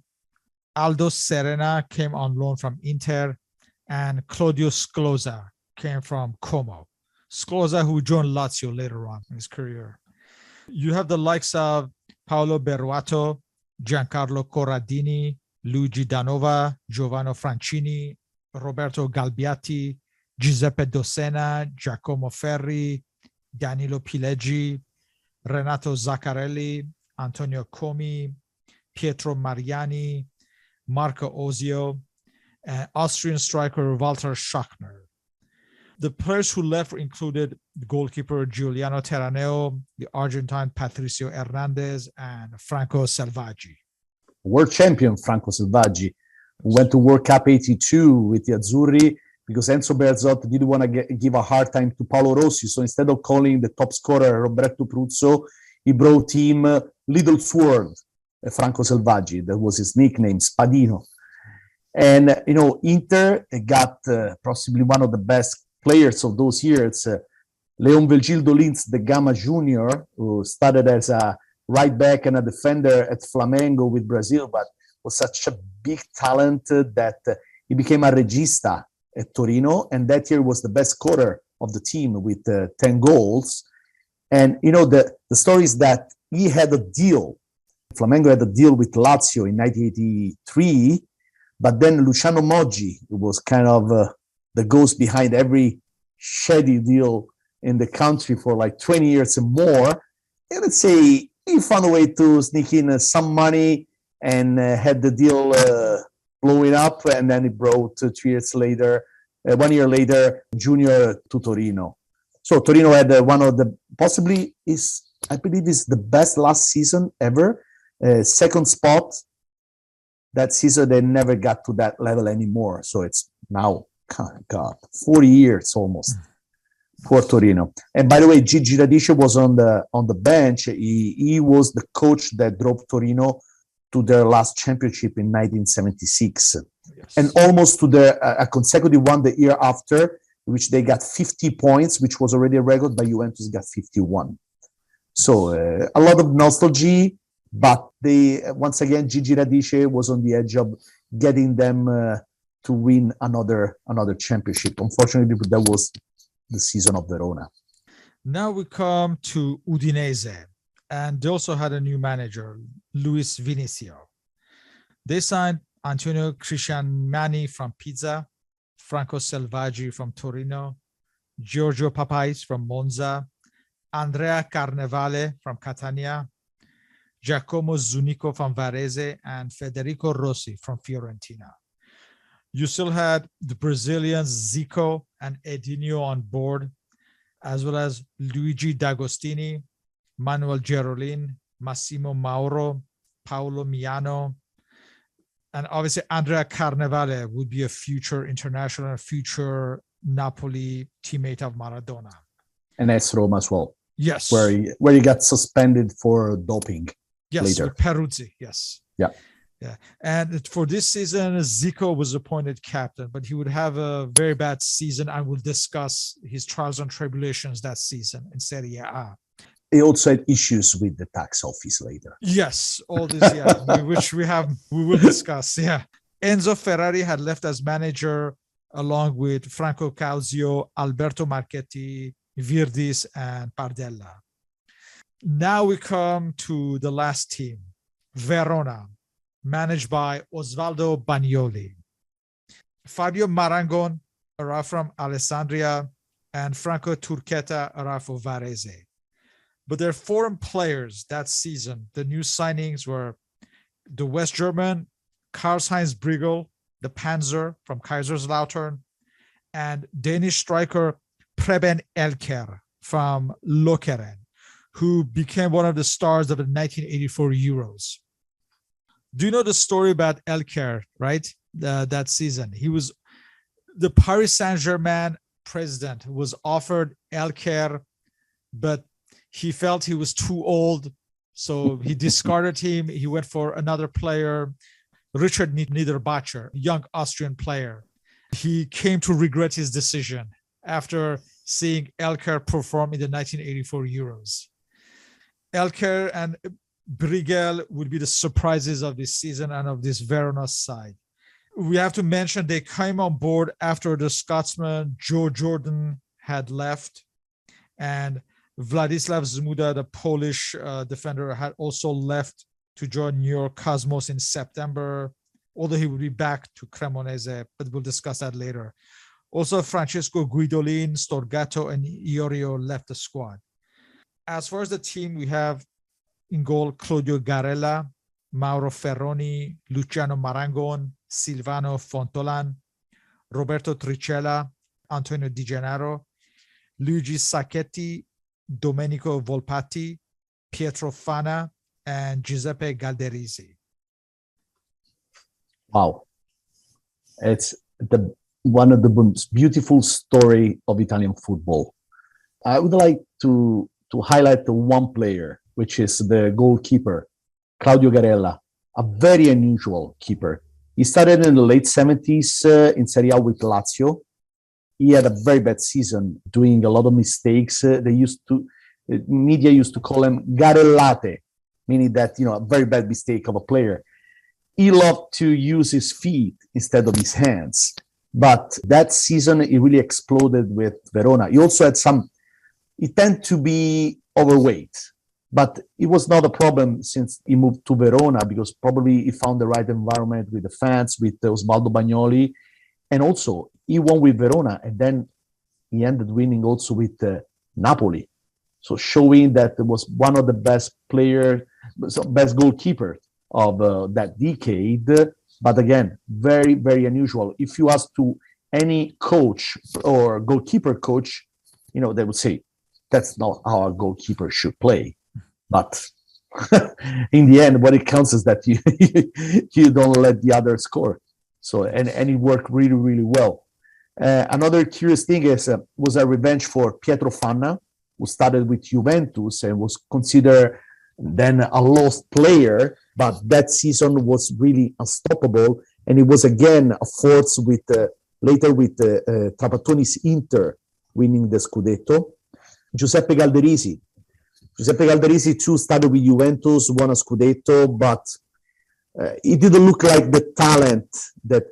Aldo Serena came on loan from Inter. And Claudio Sclosa came from Como. Sclosa, who joined Lazio later on in his career. You have the likes of Paolo Berruato, Giancarlo Corradini, Luigi Danova, Giovanni Francini, Roberto Galbiati, Giuseppe Dossena, Giacomo Ferri, Danilo Pileggi, Renato Zaccarelli, Antonio Comi, Pietro Mariani, Marco Ozio, and Austrian striker Walter Schachner. The players who left included the goalkeeper Giuliano Terraneo, the Argentine Patricio Hernandez, and Franco Selvaggi. World champion Franco Selvaggi went to World Cup 82 with the Azzurri because Enzo Bearzot didn't want to give a hard time to Paolo Rossi. So instead of calling the top scorer Roberto Pruzzo, he brought him Little Sword, Franco Selvaggi. That was his nickname, Spadino. And, Inter got possibly one of the best players of those years, Leon Velgildo Linz de Gama Jr., who started as a right back and a defender at Flamengo with Brazil, but was such a big talent that he became a regista at Torino. And that year was the best scorer of the team with 10 goals. And, the story is that he had a deal. Flamengo had a deal with Lazio in 1983. But then Luciano Moggi, who was kind of the ghost behind every shady deal in the country for like 20 years and more, and let's say he found a way to sneak in some money and had the deal blowing up, and then he brought 1 year later, Junior to Torino. So Torino had one of the, I believe is the best last season ever, second spot. That season, they never got to that level anymore. So it's now, God, 40 years almost for Torino. And by the way, Gigi Radice was on the bench. He was the coach that drove Torino to their last championship in 1976. Yes. And almost to a consecutive one the year after, which they got 50 points, which was already a record, but Juventus got 51. So a lot of nostalgia. But once again, Gigi Radice was on the edge of getting them to win another championship. Unfortunately, that was the season of Verona. Now we come to Udinese, and they also had a new manager, Luis Vinicio. They signed Antonio Cristianmani from Pisa, Franco Selvaggi from Torino, Giorgio Papais from Monza, Andrea Carnevale from Catania, Giacomo Zunico from Varese, and Federico Rossi from Fiorentina. You still had the Brazilians Zico and Edinho on board, as well as Luigi D'Agostini, Manuel Gerolin, Massimo Mauro, Paolo Miano, and obviously Andrea Carnevale would be a future international, a future Napoli teammate of Maradona. And AS Roma as well. Yes. Where he got suspended for doping. Yes, later. Peruzzi, yes. Yeah. Yeah. And for this season, Zico was appointed captain, but he would have a very bad season. I will discuss his trials and tribulations that season in Serie A. He also had issues with the tax office later. Yes, all this, yeah, which we will discuss. Yeah. Enzo Ferrari had left as manager along with Franco Causio, Alberto Marchetti, Virdis, and Pardella. Now we come to the last team, Verona, managed by Osvaldo Bagnoli. Fabio Marangon arrived from Alessandria, and Franco Turchetta arrived for Varese. But their foreign players that season, the new signings were the West German Karl-Heinz Briegel, the Panzer from Kaiserslautern, and Danish striker Preben Elker from Lokeren, who became one of the stars of the 1984 Euros. Do you know the story about Elker, right? That season, he was the Paris Saint-Germain president who was offered Elker, but he felt he was too old, so he discarded him. He went for another player, Richard Niederbacher, young Austrian player. He came to regret his decision after seeing Elker perform in the 1984 Euros. Elker and Briegel would be the surprises of this season and of this Verona side. We have to mention they came on board after the Scotsman Joe Jordan had left, and Vladislav Zmuda, the Polish defender, had also left to join New York Cosmos in September, although he would be back to Cremonese, but we'll discuss that later. Also, Francesco Guidolin, Storgato, and Iorio left the squad. As far as the team, we have in goal Claudio Garella, Mauro Ferroni, Luciano Marangon, Silvano Fontolan, Roberto Tricella, Antonio Di Gennaro, Luigi Sacchetti, Domenico Volpatti, Pietro Fana, and Giuseppe Galderisi. Wow. It's one of the most beautiful story of Italian football. I would like to highlight the one player, which is the goalkeeper, Claudio Garella, a very unusual keeper. He started in the late 70s in Serie A with Lazio. He had a very bad season, doing a lot of mistakes. Media used to call him Garellate, meaning that, a very bad mistake of a player. He loved to use his feet instead of his hands. But that season, he really exploded with Verona. He also had he tended to be overweight, but it was not a problem since he moved to Verona, because probably he found the right environment with the fans, with Osvaldo Bagnoli. And also, he won with Verona, and then he ended winning also with Napoli. So showing that it was one of the best goalkeepers of that decade. But again, very, very unusual. If you ask to any coach or goalkeeper coach, they would say, that's not how a goalkeeper should play. But in the end, what it counts is that you don't let the other score. So, and it worked really, really well. Another curious thing was a revenge for Pietro Fana, who started with Juventus and was considered then a lost player, but that season was really unstoppable. And it was again a force later with Trapattoni's Inter winning the Scudetto. Giuseppe Galderisi too started with Juventus, won a Scudetto, but he didn't look like the talent that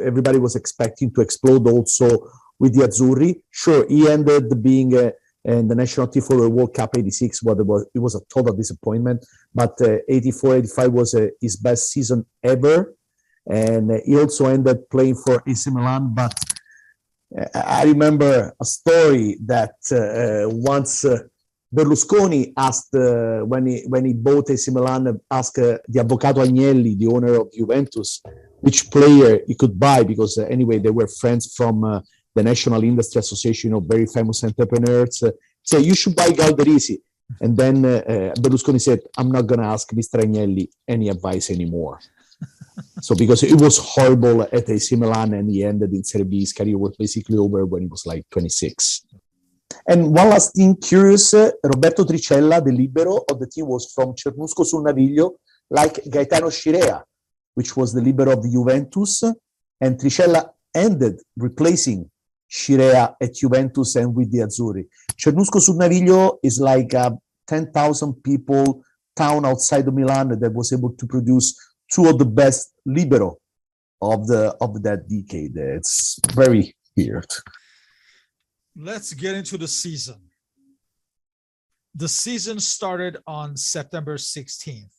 everybody was expecting to explode also with the Azzurri. Sure, he ended being in the national team for the World Cup 86, but it was a total disappointment. But 84-85 was his best season ever. And he also ended playing for AC Milan. But I remember a story that once Berlusconi asked, when he bought AC Milan, asked the Avvocato Agnelli, the owner of Juventus, which player he could buy, because anyway, they were friends from the National Industry Association of very famous entrepreneurs. Say, you should buy Galderisi. And then Berlusconi said, I'm not going to ask Mr. Agnelli any advice anymore. So because it was horrible at AC Milan and he ended in Serie B, his career was basically over when he was like 26. And one last thing curious, Roberto Tricella, the libero of the team, was from Cernusco sul Naviglio, like Gaetano Scirea, which was the libero of the Juventus. And Tricella ended replacing Scirea at Juventus and with the Azzurri. Cernusco sul Naviglio is like a 10,000 people town outside of Milan that was able to produce two of the best libero of that decade. It's very weird. Let's get into the season. The season started on September 16th.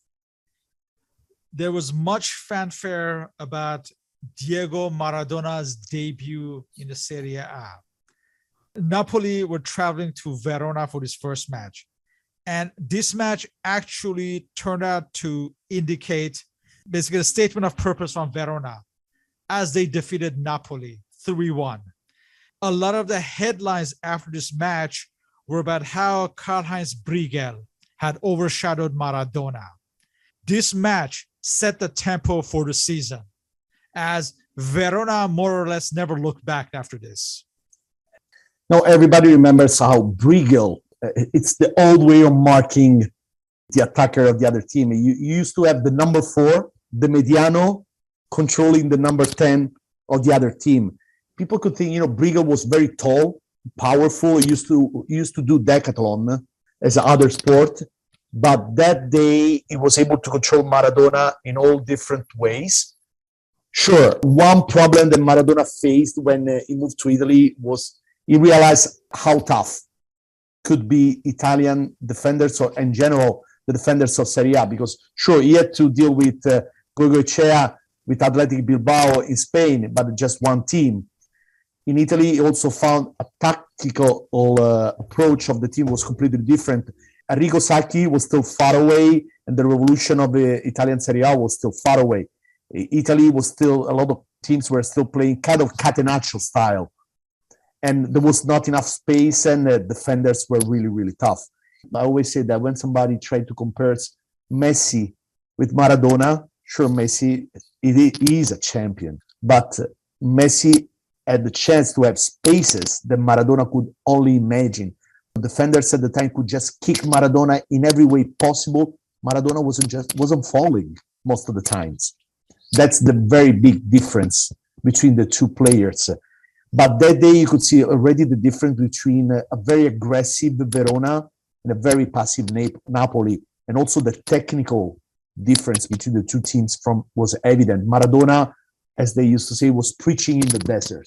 There was much fanfare about Diego Maradona's debut in the Serie A. Napoli were traveling to Verona for his first match. And this match actually turned out to indicate basically a statement of purpose from Verona as they defeated Napoli 3-1. A lot of the headlines after this match were about how Karl-Heinz Briegel had overshadowed Maradona. This match set the tempo for the season, as Verona more or less never looked back after this. Now everybody remembers how Briegel, it's the old way of marking the attacker of the other team. You used to have the number 4, the mediano, controlling the number 10 of the other team. People could think, Briegel was very tall, powerful. He used to do decathlon as another sport. But that day, he was able to control Maradona in all different ways. Sure, one problem that Maradona faced when he moved to Italy was he realized how tough could be Italian defenders, or in general, the defenders of Serie A. Because, sure, he had to deal with Goicoechea, with Athletic Bilbao in Spain, but just one team. In Italy, he also found a tactical approach of the team was completely different. Arrigo Sacchi was still far away, and the revolution of the Italian Serie A was still far away. Italy was still, a lot of teams were still playing kind of catenaccio style. And there was not enough space, and the defenders were really, really tough. I always say that when somebody tried to compare Messi with Maradona, sure, Messi he is a champion, but Messi had the chance to have spaces that Maradona could only imagine. The defenders at the time could just kick Maradona in every way possible. Maradona wasn't falling most of the times. That's the very big difference between the two players. But that day you could see already the difference between a very aggressive Verona and a very passive Napoli, and also the technical difference between the two teams was evident. Maradona, as they used to say, was preaching in the desert.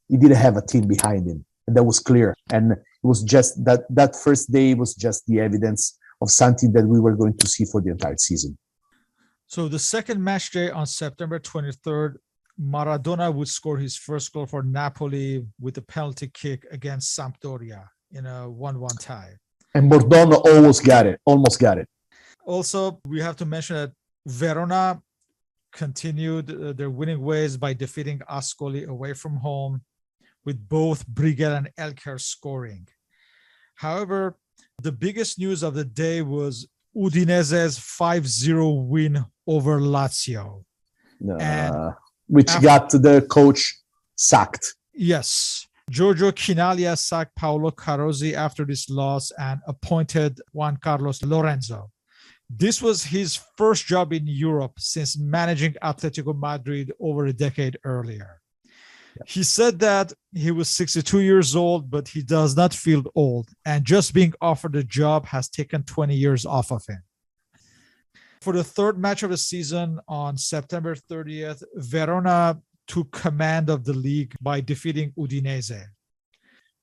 He didn't have a team behind him, and that was clear. And it was just that first day was just the evidence of something that we were going to see for the entire season. So the second match day on September 23rd, Maradona would score his first goal for Napoli with a penalty kick against Sampdoria in a 1-1 tie. And Bordone almost got it. Also, we have to mention that Verona continued their winning ways by defeating Ascoli away from home, with both Briegel and Elker scoring. However, the biggest news of the day was Udinese's 5-0 win over Lazio. Which got the coach sacked. Yes. Giorgio Chinaglia sacked Paolo Carozzi after this loss and appointed Juan Carlos Lorenzo. This was his first job in Europe since managing Atletico Madrid over a decade earlier. Yeah. He said that he was 62 years old, but he does not feel old, and just being offered a job has taken 20 years off of him. For the third match of the season on September 30th, Verona took command of the league by defeating Udinese.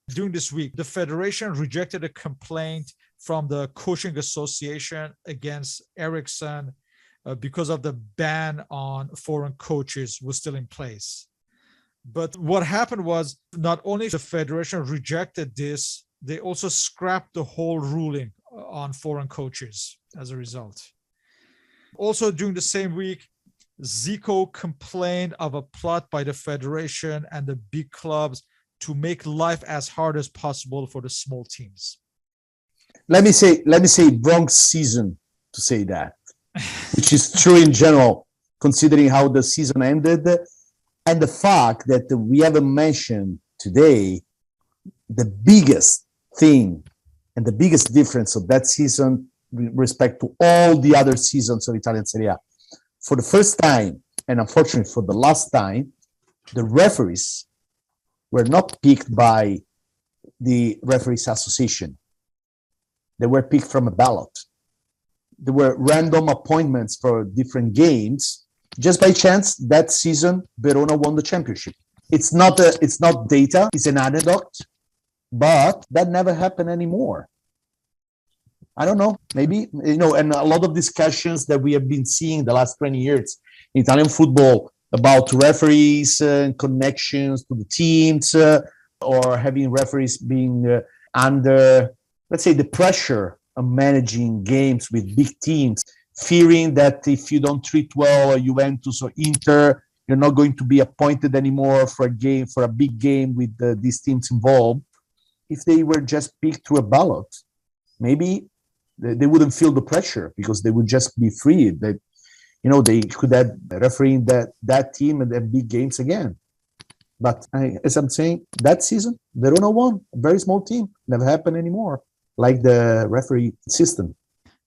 During this week, the federation rejected a complaint from the coaching association against Eriksson because of the ban on foreign coaches was still in place. But what happened was not only the federation rejected this, they also scrapped the whole ruling on foreign coaches as a result. Also, during the same week, Zico complained of a plot by the federation and the big clubs to make life as hard as possible for the small teams. let me say wrong season to say that, which is true in general, considering how the season ended and the fact that we haven't mentioned today the biggest thing and the biggest difference of that season with respect to all the other seasons of Italian Serie A. For the first time, and unfortunately for the last time, the referees were not picked by the Referees Association. They were picked from a ballot. There were random appointments for different games. Just by chance, that season, Verona won the championship. It's not data, it's an anecdote, but that never happened anymore. I don't know, maybe, and a lot of discussions that we have been seeing the last 20 years in Italian football about referees and connections to the teams or having referees being under, let's say, the pressure of managing games with big teams, fearing that if you don't treat well Juventus or Inter, you're not going to be appointed anymore for a big game with these teams involved. If they were just picked through a ballot, maybe they wouldn't feel the pressure because they would just be free. They could have refereeing that team and then big games again. But as I'm saying, that season, Verona won. A very small team. Never happened anymore, like the referee system.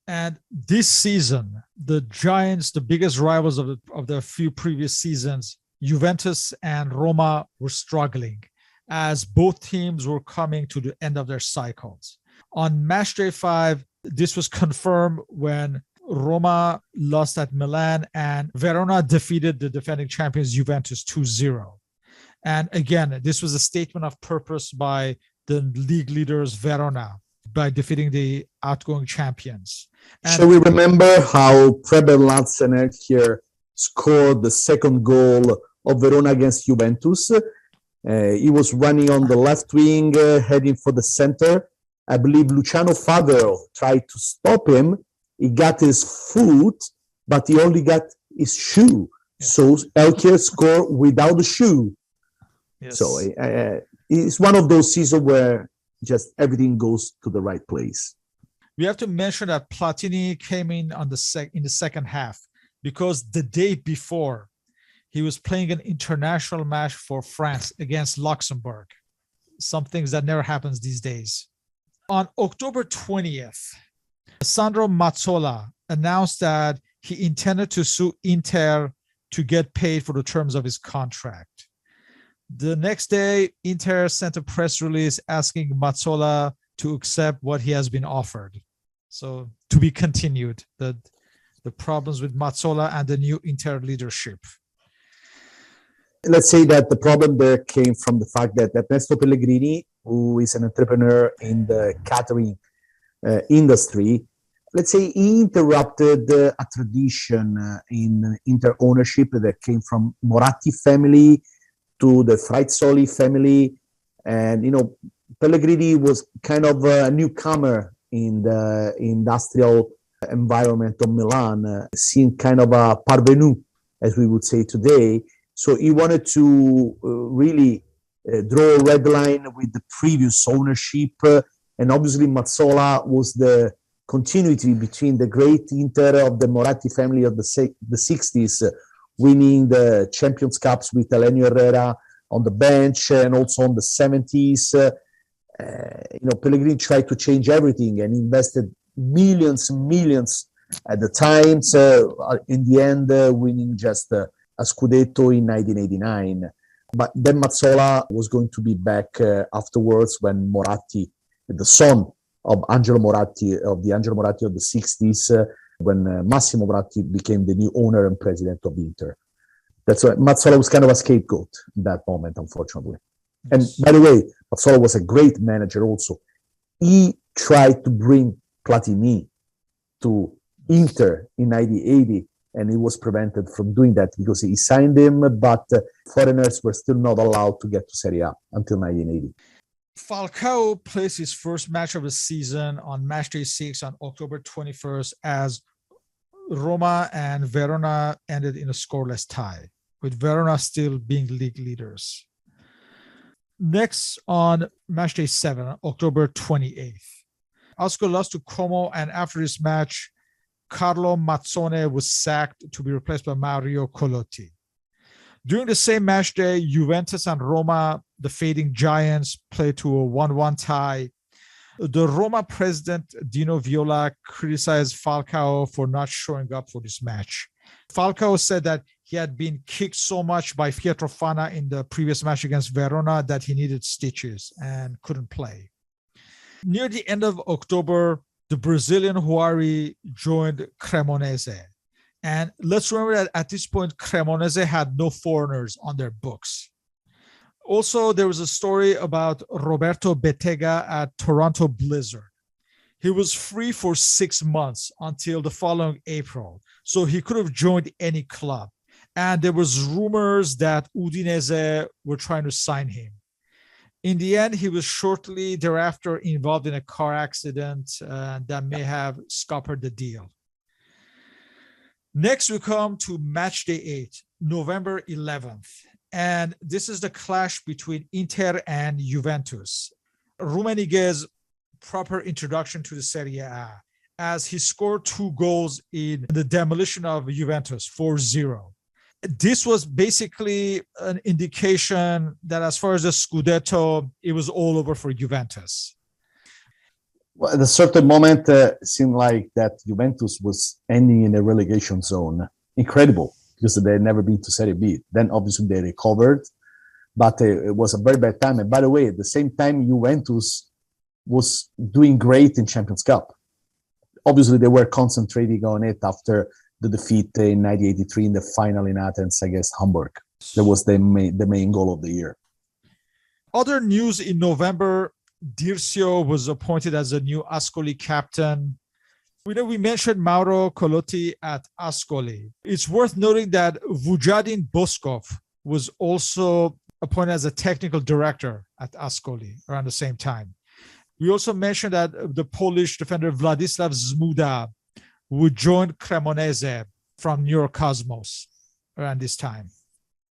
And this season, the giants, the biggest rivals of the few previous seasons, Juventus and Roma, were struggling as both teams were coming to the end of their cycles. On match day 5, this was confirmed when Roma lost at Milan and Verona defeated the defending champions Juventus 2-0. And again, this was a statement of purpose by the league leaders Verona by defeating the outgoing champions. And shall we remember how Preben Latzener here scored the second goal of Verona against Juventus? He was running on the left wing, heading for the center. I believe Luciano Favero tried to stop him. He got his foot, but he only got his shoe. Yes. So Elkier scored without the shoe. Yes. So it's one of those seasons where just everything goes to the right place. We have to mention that Platini came in in the second half because the day before he was playing an international match for France against Luxembourg. Some things that never happens these days. On October 20th, Sandro Mazzola announced that he intended to sue Inter to get paid for the terms of his contract. The next day, Inter sent a press release asking Mazzola to accept what he has been offered. So to be continued, the problems with Mazzola and the new Inter leadership. Let's say that the problem there came from the fact that Ernesto Pellegrini, who is an entrepreneur in the catering industry, let's say he interrupted a tradition in Inter ownership that came from Moratti family to the Fraizzoli family. And, Pellegrini was kind of a newcomer in the industrial environment of Milan, seen kind of a parvenu, as we would say today. So he wanted to really draw a red line with the previous ownership. And obviously Mazzola was the continuity between the great Inter of the Moratti family of the 60s, winning the Champions Cups with Elenio Herrera on the bench, and also on the 70s. Pellegrini tried to change everything and invested millions and millions at the time. So in the end, winning just a Scudetto in 1989. But then Mazzola was going to be back afterwards when Moratti, the son of Angelo Moratti, of the Angelo Moratti of the 60s, when Massimo Moratti became the new owner and president of Inter. That's why Mazzola was kind of a scapegoat in that moment, unfortunately. And by the way, Mazzola was a great manager also. He tried to bring Platini to Inter in 1980, and he was prevented from doing that because he signed him, but foreigners were still not allowed to get to Serie A until 1980. Falcao plays his first match of the season on match day 6 on October 21st as Roma and Verona ended in a scoreless tie, with Verona still being league leaders. Next on match day 7, October 28th, Ascoli lost to Como, and after this match, Carlo Mazzone was sacked to be replaced by Mario Colotti. During the same match day, Juventus and Roma, the fading giants, played to a 1-1 tie. The Roma president, Dino Viola, criticized Falcao for not showing up for this match. Falcao said that he had been kicked so much by Pietro Fana in the previous match against Verona that he needed stitches and couldn't play. Near the end of October, the Brazilian Huari joined Cremonese. And let's remember that at this point, Cremonese had no foreigners on their books. Also, there was a story about Roberto Bettega at Toronto Blizzard. He was free for 6 months until the following April, so he could have joined any club. And there was rumors that Udinese were trying to sign him. In the end, he was shortly thereafter involved in a car accident that may have scuppered the deal. Next, we come to match day 8, November 11th. And this is the clash between Inter and Juventus. Rummenigge's proper introduction to the Serie A, as he scored 2 goals in the demolition of Juventus, 4-0. This was basically an indication that as far as the Scudetto, it was all over for Juventus. Well, at a certain moment, it seemed like that Juventus was ending in a relegation zone. Incredible, because they had never been to Serie B. Then obviously they recovered, but it was a very bad time. And by the way, at the same time, Juventus was doing great in Champions Cup. Obviously, they were concentrating on it after the defeat in 1983 in the final in Athens against Hamburg. That was the main goal of the year. Other news in November, Dircio was appointed as a new Ascoli captain. We mentioned Mauro Colotti at Ascoli. It's worth noting that Vujadin Boskov was also appointed as a technical director at Ascoli around the same time. We also mentioned that the Polish defender Władysław Zmuda would join Cremonese from New York Cosmos around this time.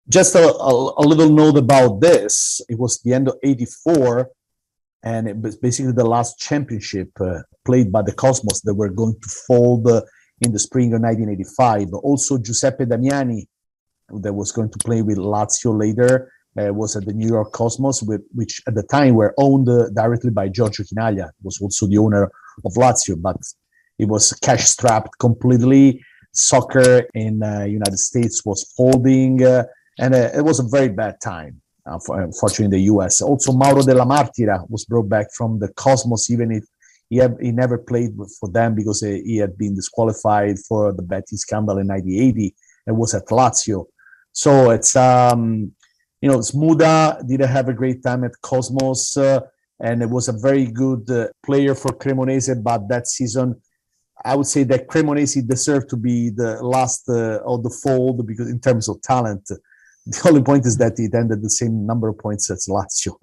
Just a little note about this. It was the end of 84, and it was basically the last championship played by the Cosmos that were going to fold in the spring of 1985. But also Giuseppe Damiani, that was going to play with Lazio later, was at the New York Cosmos, which at the time were owned directly by Giorgio Chinaglia, was also the owner of Lazio, but it was cash-strapped completely. Soccer in United States was folding, and it was a very bad time, unfortunately, in the U.S. Also, Mauro Della Martira was brought back from the Cosmos, even if he never played for them because he had been disqualified for the betting scandal in 1980 and was at Lazio. So it's, Smuda didn't have a great time at Cosmos, and it was a very good player for Cremonese, but that season, I would say that Cremonese deserved to be the last of the fold because in terms of talent, the only point is that it ended the same number of points as Lazio,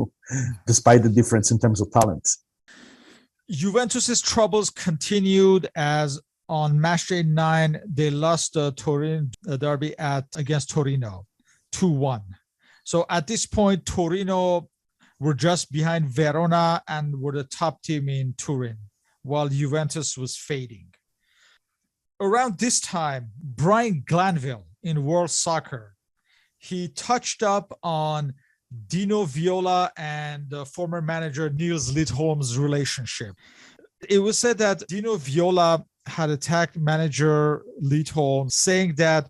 despite the difference in terms of talent. Juventus's troubles continued as on match day 9, they lost the Torino derby against Torino, 2-1. So at this point, Torino were just behind Verona and were the top team in Turin, while Juventus was fading. Around this time, Brian Glanville in World Soccer, he touched up on Dino Viola and the former manager Niels Lidholm's relationship. It was said that Dino Viola had attacked manager Lidholm, saying that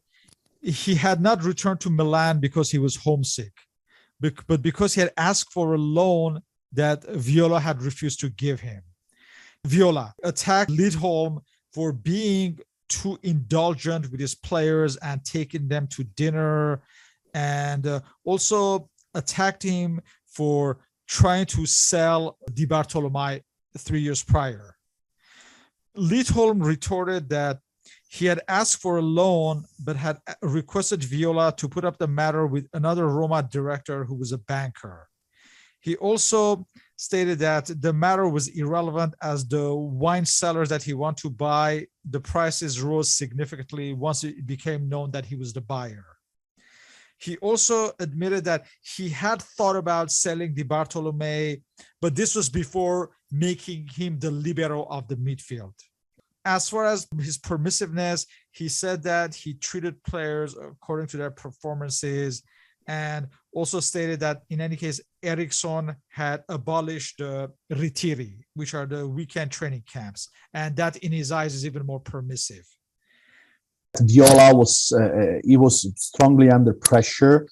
he had not returned to Milan because he was homesick, but because he had asked for a loan that Viola had refused to give him. Viola attacked Lidholm for being too indulgent with his players and taking them to dinner, and also attacked him for trying to sell Di Bartolomei 3 years prior. Lidholm retorted that he had asked for a loan, but had requested Viola to put up the matter with another Roma director who was a banker. He also stated that the matter was irrelevant as the wine cellars that he wanted to buy, the prices rose significantly once it became known that he was the buyer. He also admitted that he had thought about selling Di Bartolomei, but this was before making him the libero of the midfield. As far as his permissiveness, he said that he treated players according to their performances, and also stated that in any case, Eriksson had abolished the ritiri, which are the weekend training camps, and that in his eyes is even more permissive. Viola was strongly under pressure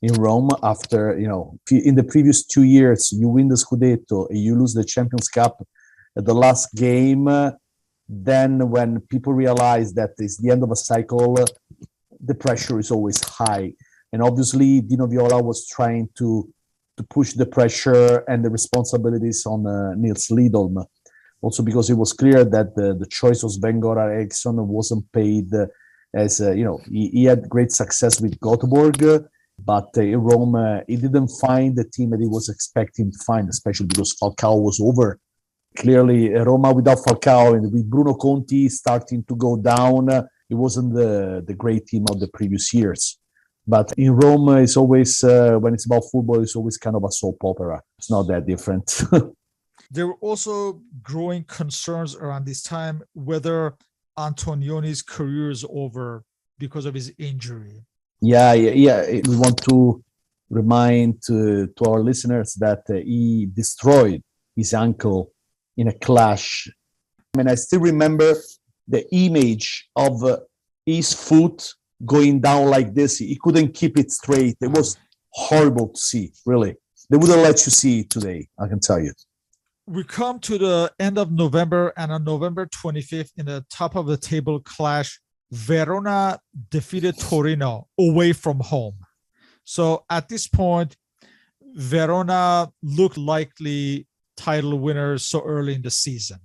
in Rome after, in the previous 2 years, you win the Scudetto and you lose the Champions Cup at the last game. Then when people realize that it's the end of a cycle, the pressure is always high. And obviously, Dino Viola was trying to push the pressure and the responsibilities on Nils Lidholm. Also because it was clear that the choice of Sven-Goran Eriksson wasn't paid as, he had great success with Göteborg, but in Rome, he didn't find the team that he was expecting to find, especially because Falcao was over. Clearly, Roma without Falcao and with Bruno Conti starting to go down, it wasn't the great team of the previous years. But in Rome, it's always, when it's about football, it's always kind of a soap opera. It's not that different. There were also growing concerns around this time whether Antonioni's career is over because of his injury. Yeah. We want to remind to our listeners that he destroyed his ankle in a clash. I still remember the image of his foot going down like this. He couldn't keep it straight. It was horrible to see, really. They wouldn't let you see it today, I can tell you. We come to the end of November, and on November 25th, in the top of the table clash, Verona defeated Torino away from home. So at this point, Verona looked likely title winners so early in the season.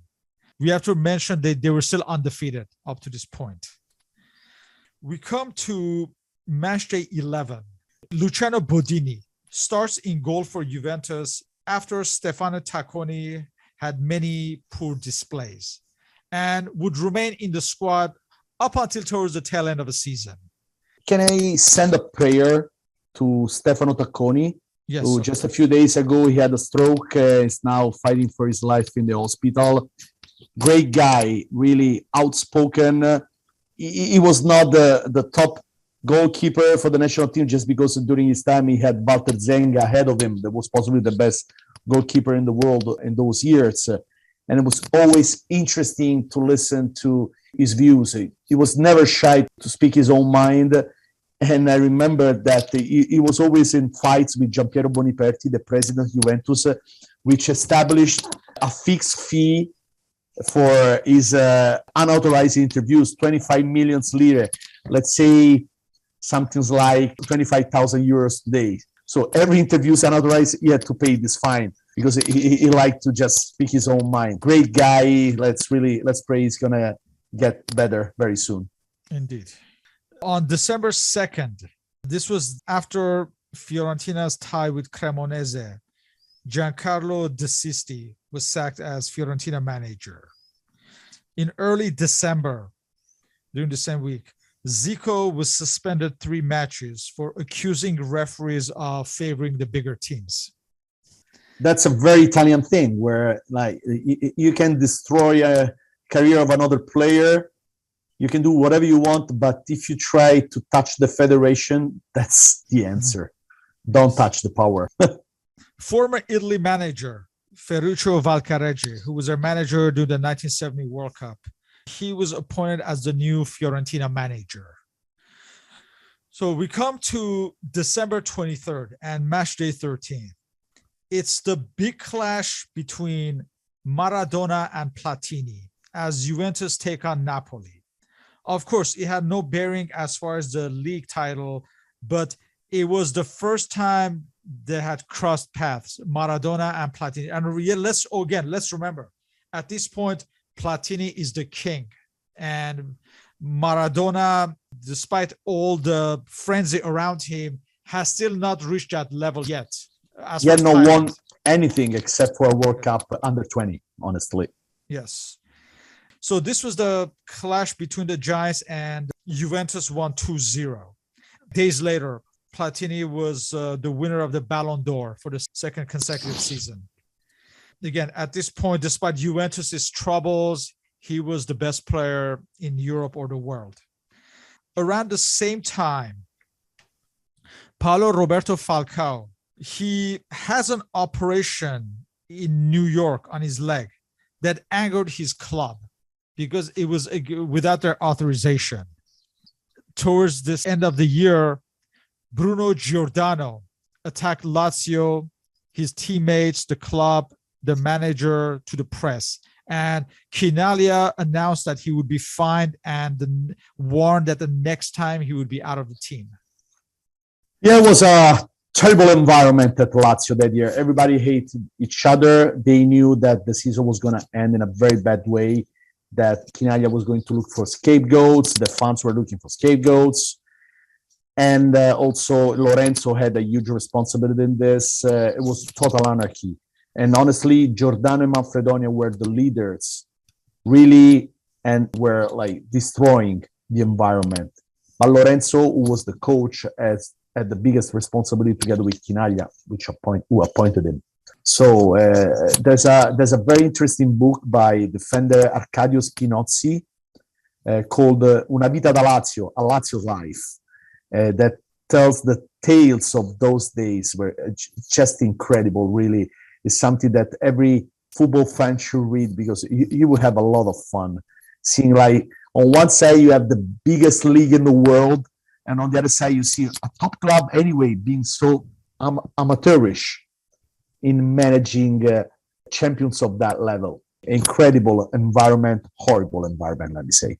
We have to mention that they were still undefeated up to this point. We come to match day 11. Luciano Bodini starts in goal for Juventus after Stefano Tacconi had many poor displays and would remain in the squad up until towards the tail end of the season. Can I send a prayer to Stefano Tacconi? Yes. Who just a few days ago, he had a stroke, is now fighting for his life in the hospital. Great guy, really outspoken. He was not the top goalkeeper for the national team just because during his time he had Walter Zenga ahead of him. That was possibly the best goalkeeper in the world in those years. And it was always interesting to listen to his views. He was never shy to speak his own mind. And I remember that he was always in fights with Giampiero Boniperti, the president of Juventus, which established a fixed fee for his unauthorized interviews, 25 million lire, let's say something like 25,000 euros today. So every interview is unauthorized, he had to pay this fine because he liked to just speak his own mind. Great guy. Let's pray he's going to get better very soon. Indeed. On December 2nd, this was after Fiorentina's tie with Cremonese, Giancarlo De Sisti was sacked as Fiorentina manager. In early December, during the same week, Zico was suspended 3 matches for accusing referees of favoring the bigger teams. That's a very Italian thing where you can destroy a career of another player. You can do whatever you want, but if you try to touch the federation, that's the answer. Don't touch the power. Former Italy manager Ferruccio Valcareggi, who was their manager during the 1970 World Cup, he was appointed as the new Fiorentina manager. So we come to December 23rd and match day 13. It's the big clash between Maradona and Platini as Juventus take on Napoli. Of course, it had no bearing as far as the league title, but it was the first time they had crossed paths, Maradona and Platini. And let's remember, at this point, Platini is the king. And Maradona, despite all the frenzy around him, has still not reached that level yet. He had not won anything except for a World Cup under 20, honestly. Yes. So this was the clash between the Giants, and Juventus won 2-0. Days later, Platini was the winner of the Ballon d'Or for the second consecutive season. Again, at this point, despite Juventus's troubles, he was the best player in Europe or the world. Around the same time, Paolo Roberto Falcao, he has an operation in New York on his leg that angered his club because it was without their authorization. Towards this end of the year, Bruno Giordano attacked Lazio, his teammates, the club, the manager, to the press. And Chinaglia announced that he would be fined and warned that the next time he would be out of the team. Yeah, it was a terrible environment at Lazio that year. Everybody hated each other. They knew that the season was going to end in a very bad way, that Chinaglia was going to look for scapegoats. The fans were looking for scapegoats. And also Lorenzo had a huge responsibility in this. It was total anarchy. And honestly, Giordano and Manfredonia were the leaders, really, and were like destroying the environment. But Lorenzo, who was the coach, had the biggest responsibility together with Chinaglia, who appointed him. So there's a very interesting book by defender Arcadio Spinozzi called Una vita da Lazio, A Lazio's Life, that tells the tales of those days were just incredible, really. It's something that every football fan should read because you will have a lot of fun seeing, like, on one side you have the biggest league in the world, and on the other side you see a top club anyway being so amateurish in managing champions of that level. Incredible environment, horrible environment, let me say.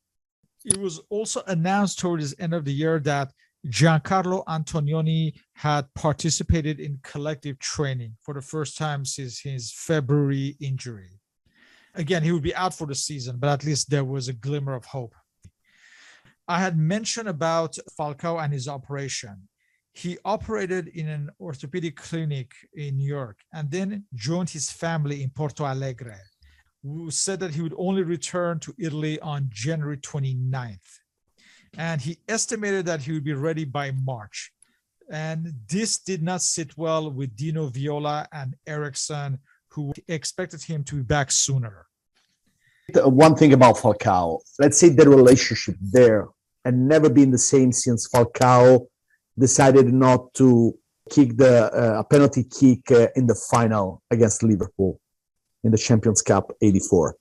It was also announced towards the end of the year that Giancarlo Antonioni had participated in collective training for the first time since his February injury. Again, he would be out for the season, but at least there was a glimmer of hope. I had mentioned about Falcao and his operation. He operated in an orthopedic clinic in New York and then joined his family in Porto Alegre, who said that he would only return to Italy on January 29th. And he estimated that he would be ready by March. And this did not sit well with Dino Viola and Eriksson, who expected him to be back sooner. One thing about Falcao, let's say the relationship there had never been the same since Falcao decided not to kick a penalty kick in the final against Liverpool in the Champions Cup '84.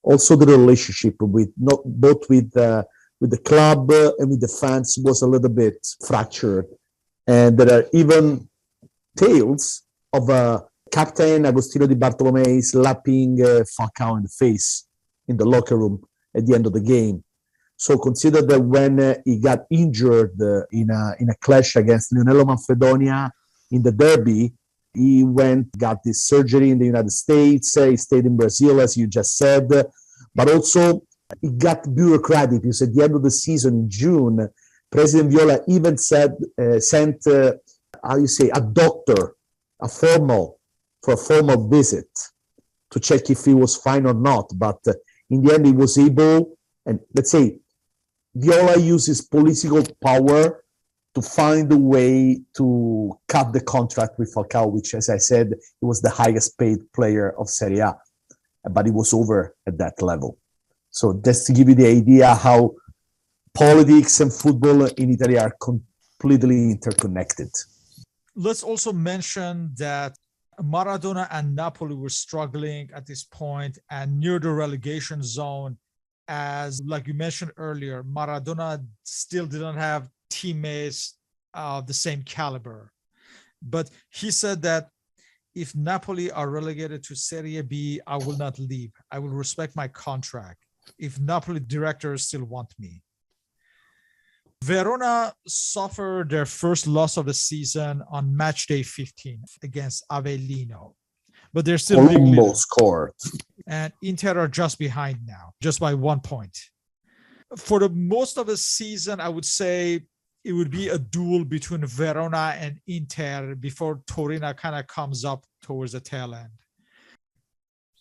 Also, the relationship with both with the club and with the fans was a little bit fractured. And there are even tales of Captain Agostino Di Bartolomei slapping Falcao in the face in the locker room at the end of the game. So consider that when he got injured in a clash against Lionello Manfredonia in the derby, he got this surgery in the United States. He stayed in Brazil, as you just said, but also it got bureaucratic because at the end of the season in June, President Viola even sent a doctor, for a formal visit to check if he was fine or not. But in the end, he was able, and let's say, Viola uses political power to find a way to cut the contract with Falcao, which, as I said, he was the highest paid player of Serie A, but it was over at that level. So just to give you the idea how politics and football in Italy are completely interconnected. Let's also mention that Maradona and Napoli were struggling at this point and near the relegation zone, as, like you mentioned earlier, Maradona still didn't have teammates of the same caliber. But he said that if Napoli are relegated to Serie B, I will not leave. I will respect my contract if Napoli directors still want me. Verona suffered their first loss of the season on match day 15 against Avellino, but they're still almost scored. And Inter are just behind now, just by 1 point. For the most of the season, I would say it would be a duel between Verona and Inter before Torino kind of comes up towards the tail end.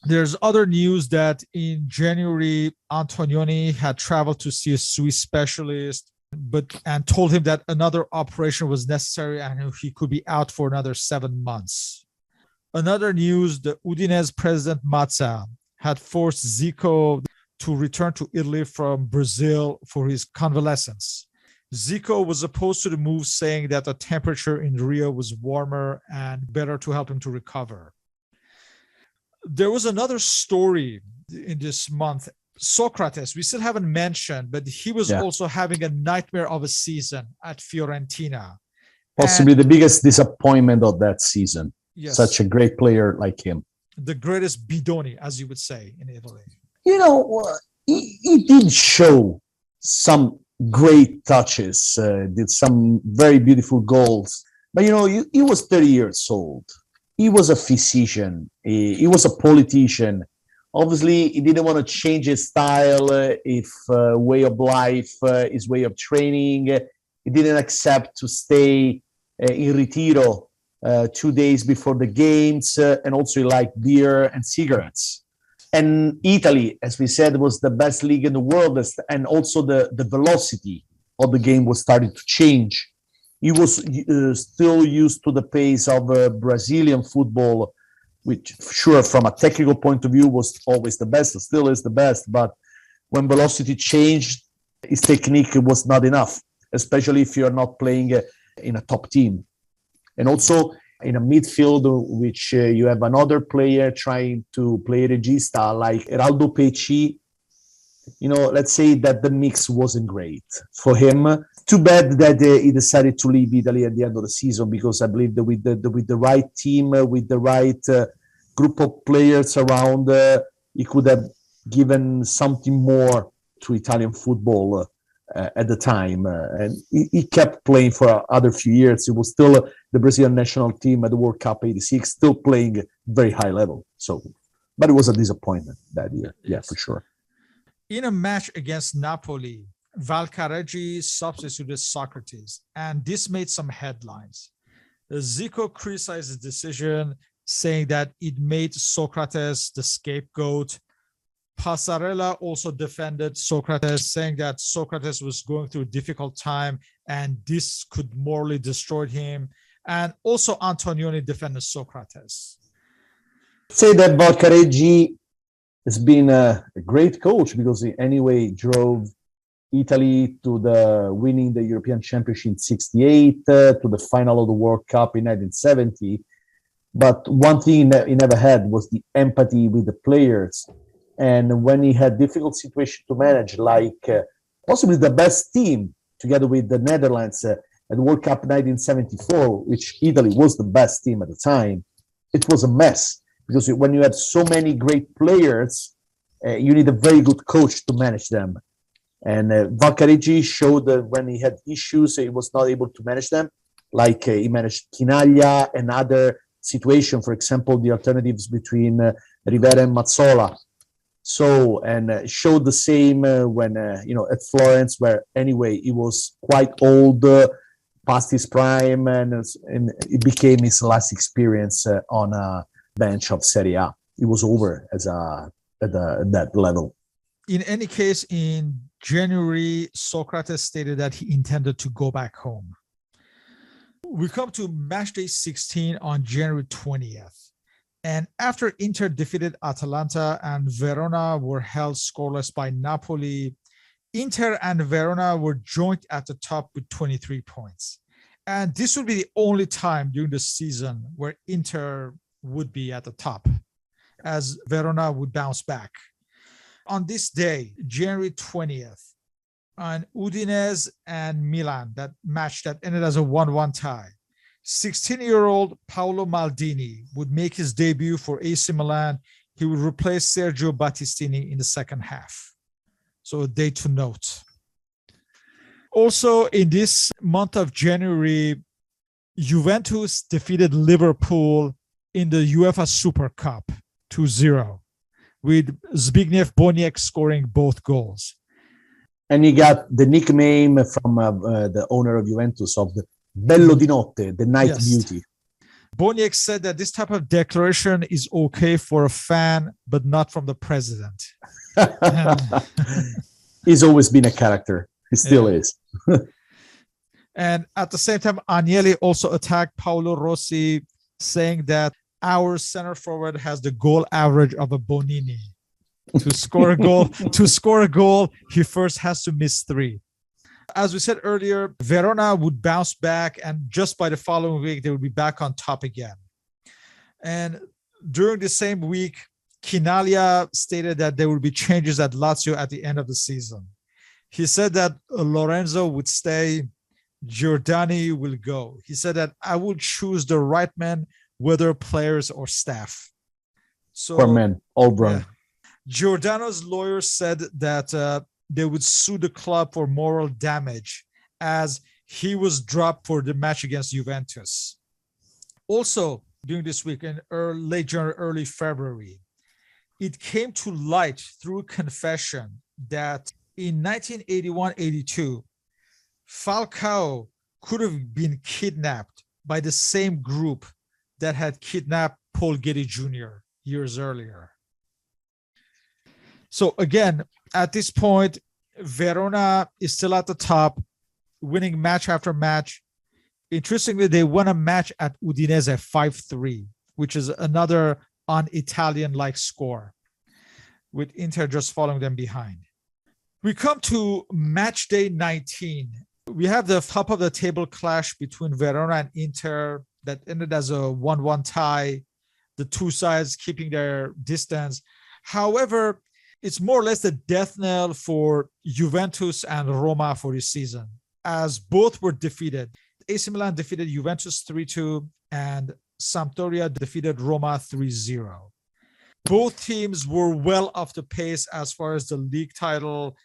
There's other news that in January, Antonioni had traveled to see a Swiss specialist and told him that another operation was necessary and he could be out for another 7 months. Another news, the Udinese president Mazza had forced Zico to return to Italy from Brazil for his convalescence. Zico was opposed to the move, saying that the temperature in Rio was warmer and better to help him to recover. There was another story in this month. Socrates, we still haven't mentioned, but he was also having a nightmare of a season at Fiorentina. Possibly the biggest disappointment of that season. Yes. Such a great player like him. The greatest bidoni, as you would say in Italy. You know, he did show some great touches, did some very beautiful goals. But, you know, he was 30 years old. He was a physician. He was a politician. Obviously, he didn't want to change his style, his way of life, his way of training. He didn't accept to stay in Retiro 2 days before the games. And also he liked beer and cigarettes. And Italy, as we said, was the best league in the world. And also the velocity of the game was starting to change. He was still used to the pace of Brazilian football, which, sure, from a technical point of view, was always the best, still is the best. But when velocity changed, his technique was not enough, especially if you're not playing in a top team. And also in a midfield, which you have another player trying to play regista like Eraldo Pecci. You know, let's say that the mix wasn't great for him. Too bad that he decided to leave Italy at the end of the season, because I believe that with the right team, with the right group of players around, he could have given something more to Italian football at the time. And he kept playing for other few years. He was still the Brazilian national team at the World Cup '86, still playing very high level. So, but it was a disappointment that year. Yeah, for sure. In a match against Napoli, Valcareggi substituted Socrates, and this made some headlines. Zico criticized the decision, saying that it made Socrates the scapegoat. Passarella also defended Socrates, saying that Socrates was going through a difficult time and this could morally destroy him. And also Antonioni defended Socrates. Say that Valcareggi has been a great coach, because he anyway drove Italy to the winning the European Championship in '68, to the final of the World Cup in 1970. But one thing that he never had was the empathy with the players. And when he had difficult situation to manage, like possibly the best team together with the Netherlands at the World Cup 1974, which Italy was the best team at the time, it was a mess. Because when you have so many great players, you need a very good coach to manage them. And Valcareggi showed that when he had issues, he was not able to manage them. Like he managed Chinaglia and other situations, for example, the alternatives between Rivera and Mazzola. So, and showed the same when, you know, at Florence, where anyway, he was quite old, past his prime, and it became his last experience on a bench of Serie A. It was over at that level. In any case, in January, Socrates stated that he intended to go back home. We come to match day 16 on January 20th. And after Inter defeated Atalanta and Verona were held scoreless by Napoli, Inter and Verona were joint at the top with 23 points. And this would be the only time during the season where Inter would be at the top, as Verona would bounce back. On this day, January 20th, on Udinese and Milan, that match that ended as a 1-1 tie, 16-year-old Paolo Maldini would make his debut for AC Milan. He would replace Sergio Battistini in the second half. So a day to note. Also, in this month of January, Juventus defeated Liverpool in the UEFA Super Cup 2-0, with Zbigniew Boniek scoring both goals. And he got the nickname from the owner of Juventus of the Bello di Notte, the night beauty. Boniek said that this type of declaration is okay for a fan, but not from the president. He's always been a character. He still is. And at the same time, Agnelli also attacked Paolo Rossi, saying that our center forward has the goal average of a Bonini. To score a goal, he first has to miss 3. As we said earlier, Verona would bounce back, and just by the following week, they would be back on top again. And during the same week, Chinaglia stated that there would be changes at Lazio at the end of the season. He said that Lorenzo would stay, Giordani will go. He said that I will choose the right man, whether players or staff. So, Poor man, all wrong. Yeah. Giordano's lawyer said that they would sue the club for moral damage as he was dropped for the match against Juventus. Also, during this week, in late January, early February, it came to light through confession that in 1981-82, Falcao could have been kidnapped by the same group that had kidnapped Paul Getty Jr. years earlier. So again, at this point, Verona is still at the top, winning match after match. Interestingly, they won a match at Udinese 5-3, which is another un-Italian-like score, with Inter just following them behind. We come to match day 19. We have the top of the table clash between Verona and Inter that ended as a 1-1 tie, the two sides keeping their distance. However, it's more or less the death knell for Juventus and Roma for this season, as both were defeated. AC Milan defeated Juventus 3-2, and Sampdoria defeated Roma 3-0. Both teams were well off the pace as far as the league title.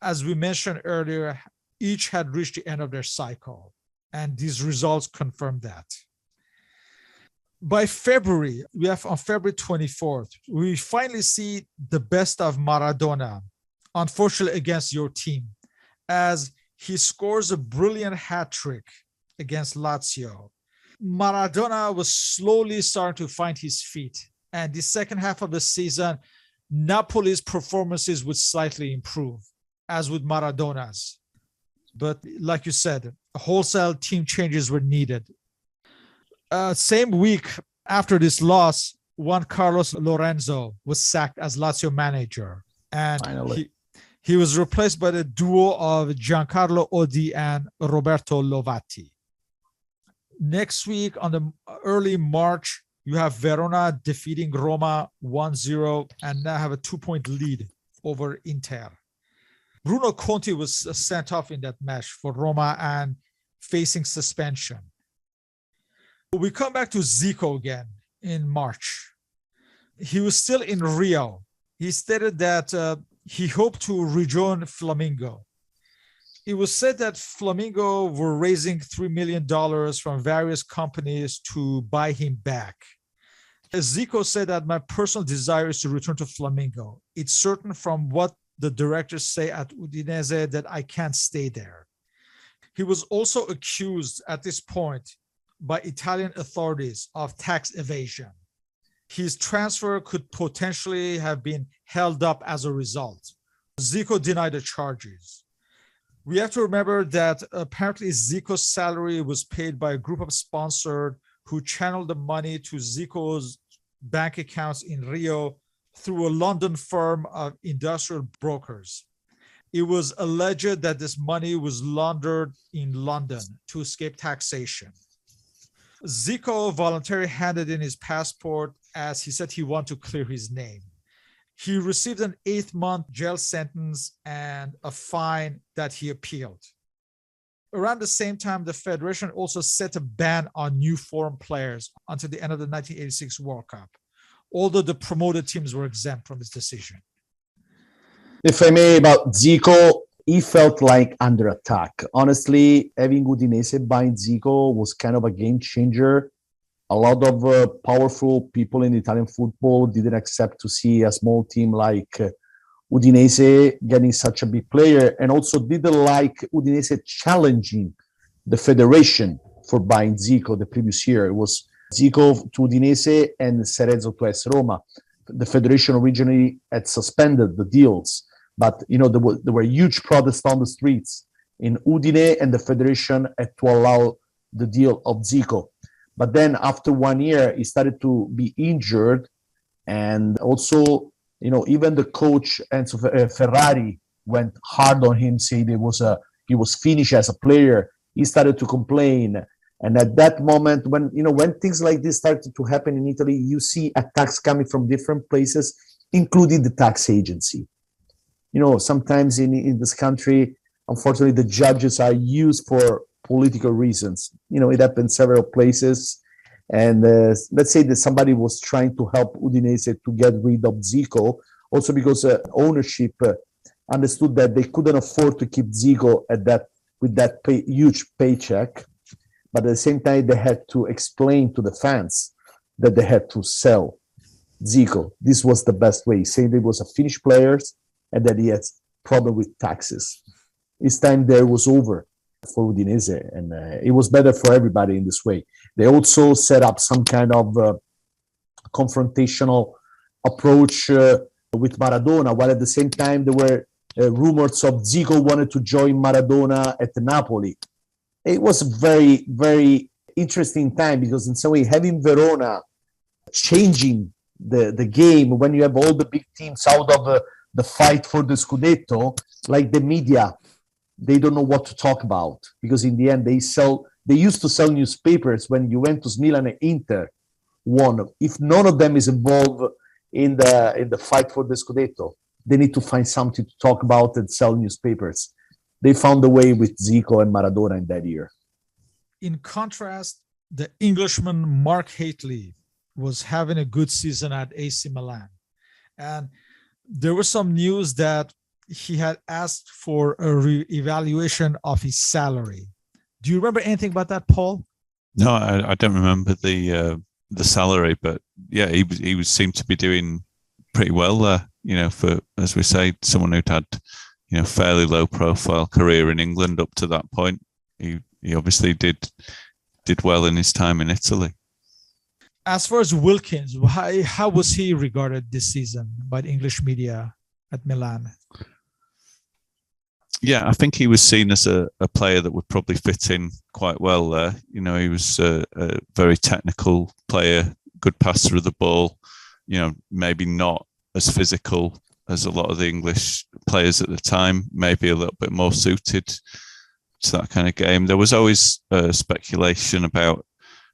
As we mentioned earlier, each had reached the end of their cycle, and these results confirmed that. By February, on February 24th, we finally see the best of Maradona, unfortunately against your team, as he scores a brilliant hat trick against Lazio. Maradona was slowly starting to find his feet, and the second half of the season, Napoli's performances would slightly improve, as with Maradona's. But like you said, wholesale team changes were needed. Same week after this loss, Juan Carlos Lorenzo was sacked as Lazio manager, and he was replaced by the duo of Giancarlo Odi and Roberto Lovati. Next week, on the early March, you have Verona defeating Roma 1-0 and now have a 2-point lead over Inter. Bruno Conti was sent off in that match for Roma and facing suspension. We come back to Zico again in March. He was still in Rio. He stated that he hoped to rejoin Flamingo. It was said that Flamingo were raising $3 million from various companies to buy him back. Zico said that my personal desire is to return to Flamingo. It's certain from what the directors say at Udinese that I can't stay there. He was also accused at this point by Italian authorities of tax evasion. His transfer could potentially have been held up as a result. Zico denied the charges. We have to remember that apparently Zico's salary was paid by a group of sponsors who channeled the money to Zico's bank accounts in Rio through a London firm of industrial brokers. It was alleged that this money was laundered in London to escape taxation. Zico voluntarily handed in his passport as he said he wanted to clear his name. He received an 8-month jail sentence and a fine that he appealed. Around the same time, the Federation also set a ban on new foreign players until the end of the 1986 World Cup, although the promoted teams were exempt from this decision. If I may, about Zico, he felt like under attack. Honestly, having Udinese buying Zico was kind of a game changer. A lot of powerful people in Italian football didn't accept to see a small team like Udinese getting such a big player, and also didn't like Udinese challenging the federation for buying Zico the previous year. It was Zico to Udinese and Cerezo to AS Roma. The federation originally had suspended the deals, but there were huge protests on the streets in Udine, and the federation had to allow the deal of Zico. But then after 1 year, he started to be injured. And also, even the coach, Enzo Ferrari, went hard on him, saying he was finished as a player. He started to complain. And at that moment, when things like this started to happen in Italy, you see attacks coming from different places, including the tax agency. Sometimes in this country, unfortunately, the judges are used for political reasons. It happened several places. And let's say that somebody was trying to help Udinese to get rid of Zico, also because ownership understood that they couldn't afford to keep Zico with that huge paycheck. But at the same time, they had to explain to the fans that they had to sell Zico. This was the best way, saying he was a finished player and that he had problem with taxes. His time there was over for Udinese, and it was better for everybody in this way. They also set up some kind of confrontational approach with Maradona, while at the same time there were rumors of Zico wanted to join Maradona at Napoli. It was a very, very interesting time because in some way having Verona changing the game when you have all the big teams out of the fight for the Scudetto, like the media, they don't know what to talk about because in the end they used to sell newspapers when Juventus, Milan, and Inter won. If none of them is involved in the fight for the Scudetto, they need to find something to talk about and sell newspapers. They found a way with Zico and Maradona in that year. In contrast, the Englishman Mark Hateley was having a good season at AC Milan. And there was some news that he had asked for a re-evaluation of his salary. Do you remember anything about that, Paul? No, I don't remember the salary, but yeah, he seemed to be doing pretty well there. For, as we say, someone who'd had fairly low profile career in England up to that point. He obviously did well in his time in Italy. As far as Wilkins, how was he regarded this season by the English media at Milan? Yeah, I think he was seen as a player that would probably fit in quite well there. He was a very technical player, good passer of the ball, maybe not as physical as a lot of the English players at the time, maybe a little bit more suited to that kind of game. There was always speculation about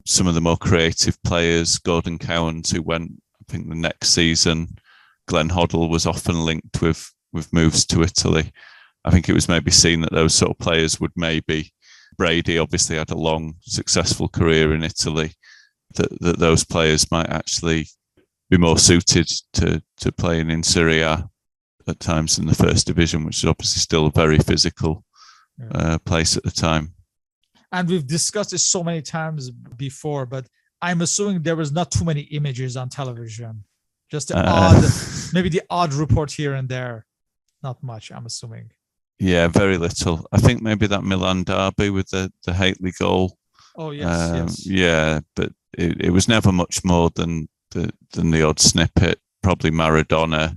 some of the more creative players, Gordon Cowans, who went, I think, the next season. Glenn Hoddle was often linked with moves to Italy. I think it was maybe seen that those sort of players would maybe, Brady obviously had a long, successful career in Italy, that those players might actually be more suited to playing in Serie A at times in the first division, which is obviously still a very physical place at the time. And we've discussed this so many times before, but I'm assuming there was not too many images on television. Just maybe the odd report here and there. Not much, I'm assuming. Yeah, very little. I think maybe that Milan derby with the Hateley goal. Oh, yes. Yeah, but it was never much more than the odd snippet. Probably Maradona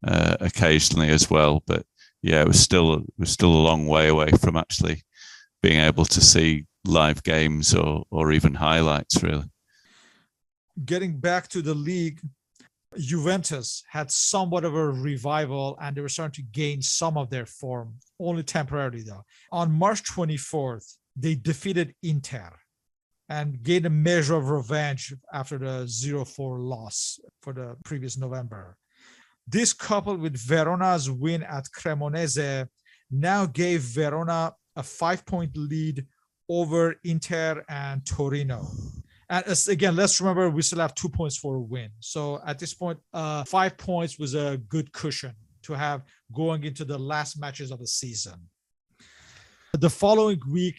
occasionally as well. But yeah, it was still a long way away from actually being able to see live games or even highlights, really. Getting back to the league, Juventus had somewhat of a revival and they were starting to gain some of their form, only temporarily though. On March 24th, they defeated Inter and gained a measure of revenge after the 0-4 loss for the previous November. This, coupled with Verona's win at Cremonese, now gave Verona a 5-point lead over Inter and Torino. And again, let's remember we still have 2 points for a win. So at this point, 5 points was a good cushion to have going into the last matches of the season. The following week,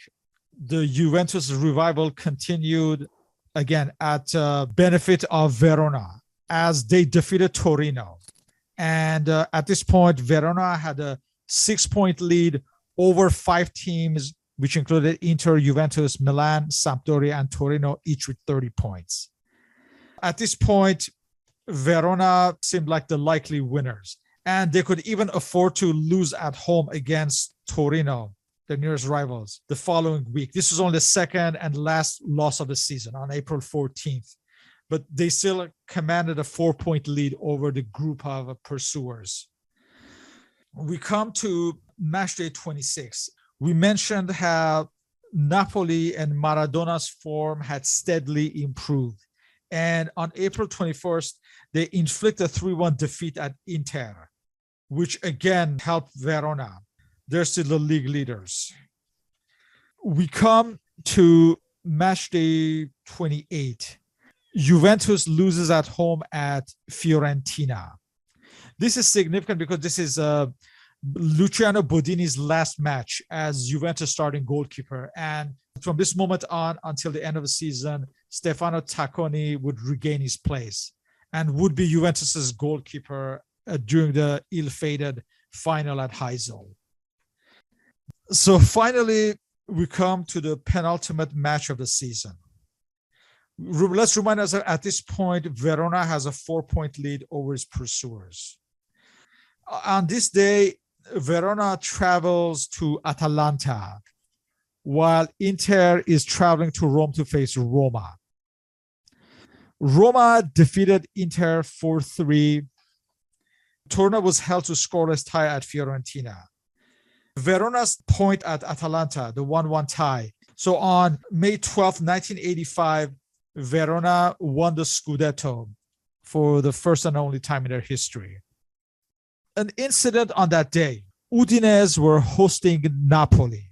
the Juventus revival continued again at benefit of Verona as they defeated Torino. And at this point, Verona had a 6-point lead over 5 teams, which included Inter, Juventus, Milan, Sampdoria, and Torino, each with 30 points. At this point, Verona seemed like the likely winners, and they could even afford to lose at home against Torino, their nearest rivals, the following week. This was only the second and last loss of the season on April 14th. But they still commanded a 4-point lead over the group of pursuers. We come to match day 26. We mentioned how Napoli and Maradona's form had steadily improved. And on April 21st, they inflict a 3-1 defeat at Inter, which again helped Verona. They're still the league leaders. We come to match day 28. Juventus loses at home at Fiorentina. This is significant because this is Luciano Bodini's last match as Juventus starting goalkeeper. And from this moment on until the end of the season, Stefano Tacconi would regain his place and would be Juventus's goalkeeper during the ill-fated final at Heysel. So finally, we come to the penultimate match of the season. Let's remind us that at this point, Verona has a 4-point lead over its pursuers. On this day, Verona travels to Atalanta, while Inter is traveling to Rome to face Roma. Roma defeated Inter 4-3. Torino was held to scoreless tie at Fiorentina. Verona's point at Atalanta, the 1-1 tie. So on May 12, 1985, Verona won the Scudetto for the first and only time in their history. An incident on that day, Udinese were hosting Napoli.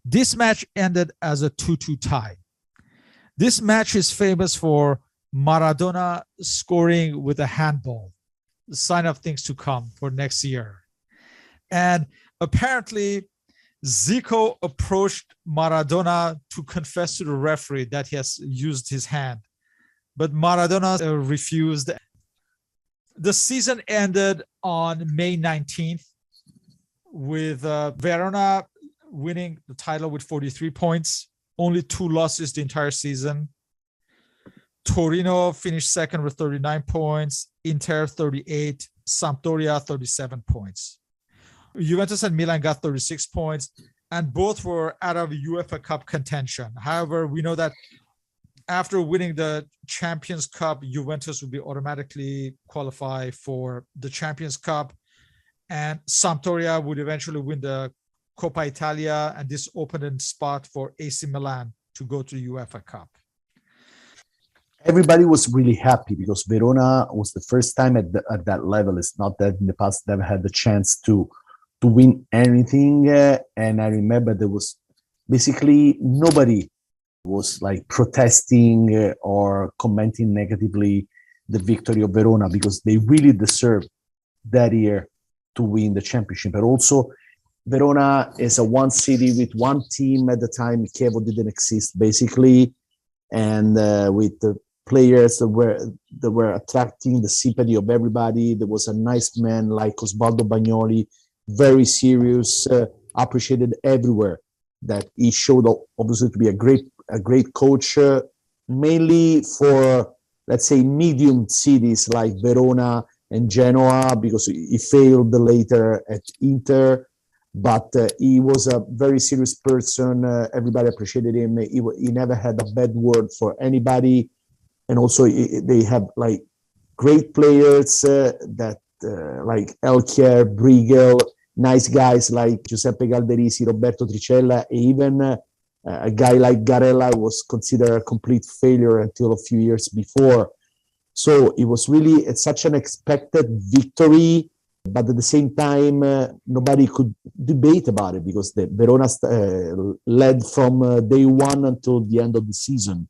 This match ended as a 2-2 tie. This match is famous for Maradona scoring with a handball, the sign of things to come for next year. And apparently, Zico approached Maradona to confess to the referee that he has used his hand, but Maradona refused. The season ended on May 19th with Verona winning the title with 43 points, only 2 losses the entire season. Torino finished second with 39 points, Inter 38, Sampdoria 37 points. Juventus and Milan got 36 points, and both were out of UEFA Cup contention. However, we know that after winning the Champions Cup, Juventus would be automatically qualify for the Champions Cup, and Sampdoria would eventually win the Coppa Italia, and this opened a spot for AC Milan to go to the UEFA Cup. Everybody was really happy because Verona was the first time at that level. It's not that in the past they've had the chance to win anything. And I remember there was basically nobody was like protesting or commenting negatively the victory of Verona because they really deserved that year to win the championship. But also Verona is a one city with one team at the time. Chievo didn't exist basically. And with the players that were attracting the sympathy of everybody. There was a nice man like Osvaldo Bagnoli, very serious, appreciated everywhere. That he showed obviously to be a great coach, mainly for, let's say, medium cities like Verona and Genoa, because he failed later at Inter. But he was a very serious person. Everybody appreciated him. He never had a bad word for anybody. And also they have like great players that like Elchier, Briegel, nice guys like Giuseppe Galderisi, Roberto Tricella, and even a guy like Garella was considered a complete failure until a few years before. So it was really such an expected victory, but at the same time, nobody could debate about it because the Verona led from day one until the end of the season.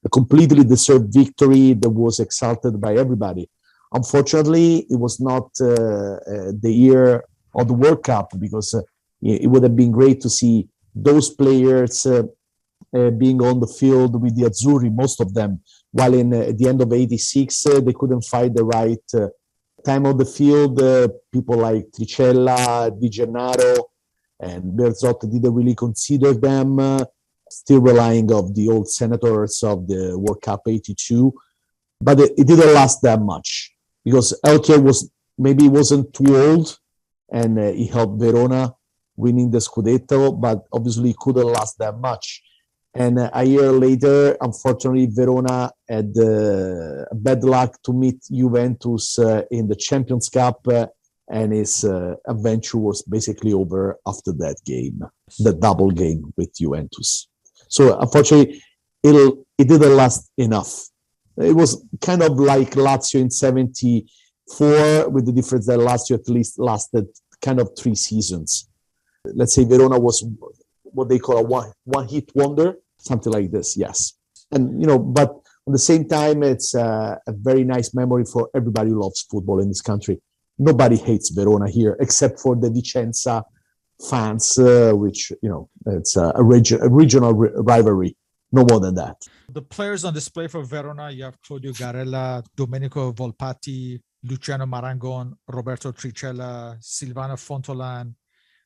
A completely deserved victory that was exalted by everybody. Unfortunately, it was not the year of the World Cup because it would have been great to see those players being on the field with the Azzurri, most of them, while at the end of '86, they couldn't find the right time on the field. People like Tricella, Di Gennaro, and Berzot didn't really consider them, still relying on the old senators of the World Cup '82. But it didn't last that much because Elchier wasn't too old, and he helped Verona winning the Scudetto, but obviously couldn't last that much. And a year later, unfortunately, Verona had bad luck to meet Juventus in the Champions Cup, and his adventure was basically over after that game, the double game with Juventus. So unfortunately, it didn't last enough. It was kind of like Lazio in 74, with the difference that Lazio at least lasted kind of 3 seasons. Let's say Verona was what they call a one-hit wonder, something like this, yes. And, but at the same time, it's a very nice memory for everybody who loves football in this country. Nobody hates Verona here, except for the Vicenza fans, which, it's a regional rivalry, no more than that. The players on display for Verona, you have Claudio Garella, Domenico Volpatti, Luciano Marangon, Roberto Tricella, Silvano Fontolan,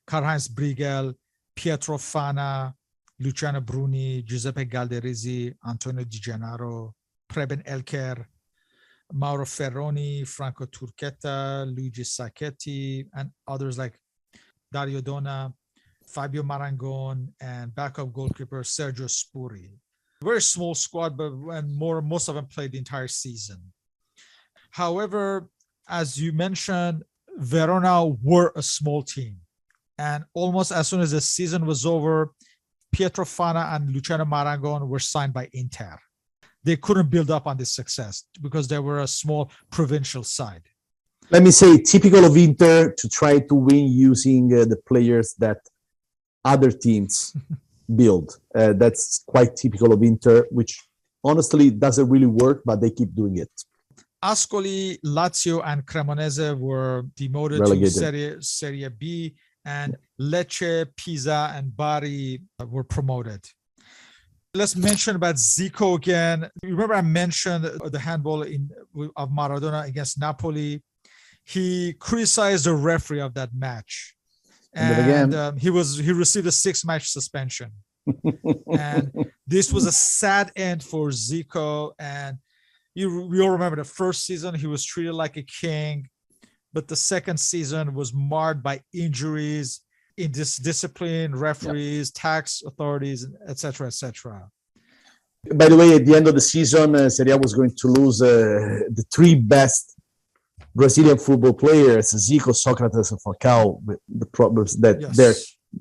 Karl-Heinz Briegel, Pietro Fana, Luciano Bruni, Giuseppe Galderisi, Antonio Di Gennaro, Preben Elker, Mauro Ferroni, Franco Turchetta, Luigi Sacchetti, and others like Dario Donna, Fabio Marangon, and backup goalkeeper Sergio Spuri. Very small squad, but most of them played the entire season. However, as you mentioned, Verona were a small team. And almost as soon as the season was over, Pietro Fana and Luciano Marangon were signed by Inter. They couldn't build up on this success because they were a small provincial side. Let me say, typical of Inter to try to win using the players that other teams build. That's quite typical of Inter, which honestly doesn't really work, but they keep doing it. Ascoli, Lazio, and Cremonese were demoted Relegated to Serie B, and Lecce, Pisa, and Bari were promoted. Let's mention about Zico again. Remember I mentioned the handball of Maradona against Napoli. He criticized the referee of that match. And he received a 6-match suspension. And this was a sad end for Zico. And we all remember the first season, he was treated like a king. But the second season was marred by injuries, indiscipline, referees, tax authorities, etc., etc. By the way, at the end of the season, Serie A was going to lose the 3 best Brazilian football players, Zico, Socrates, and Falcao, with the problems that their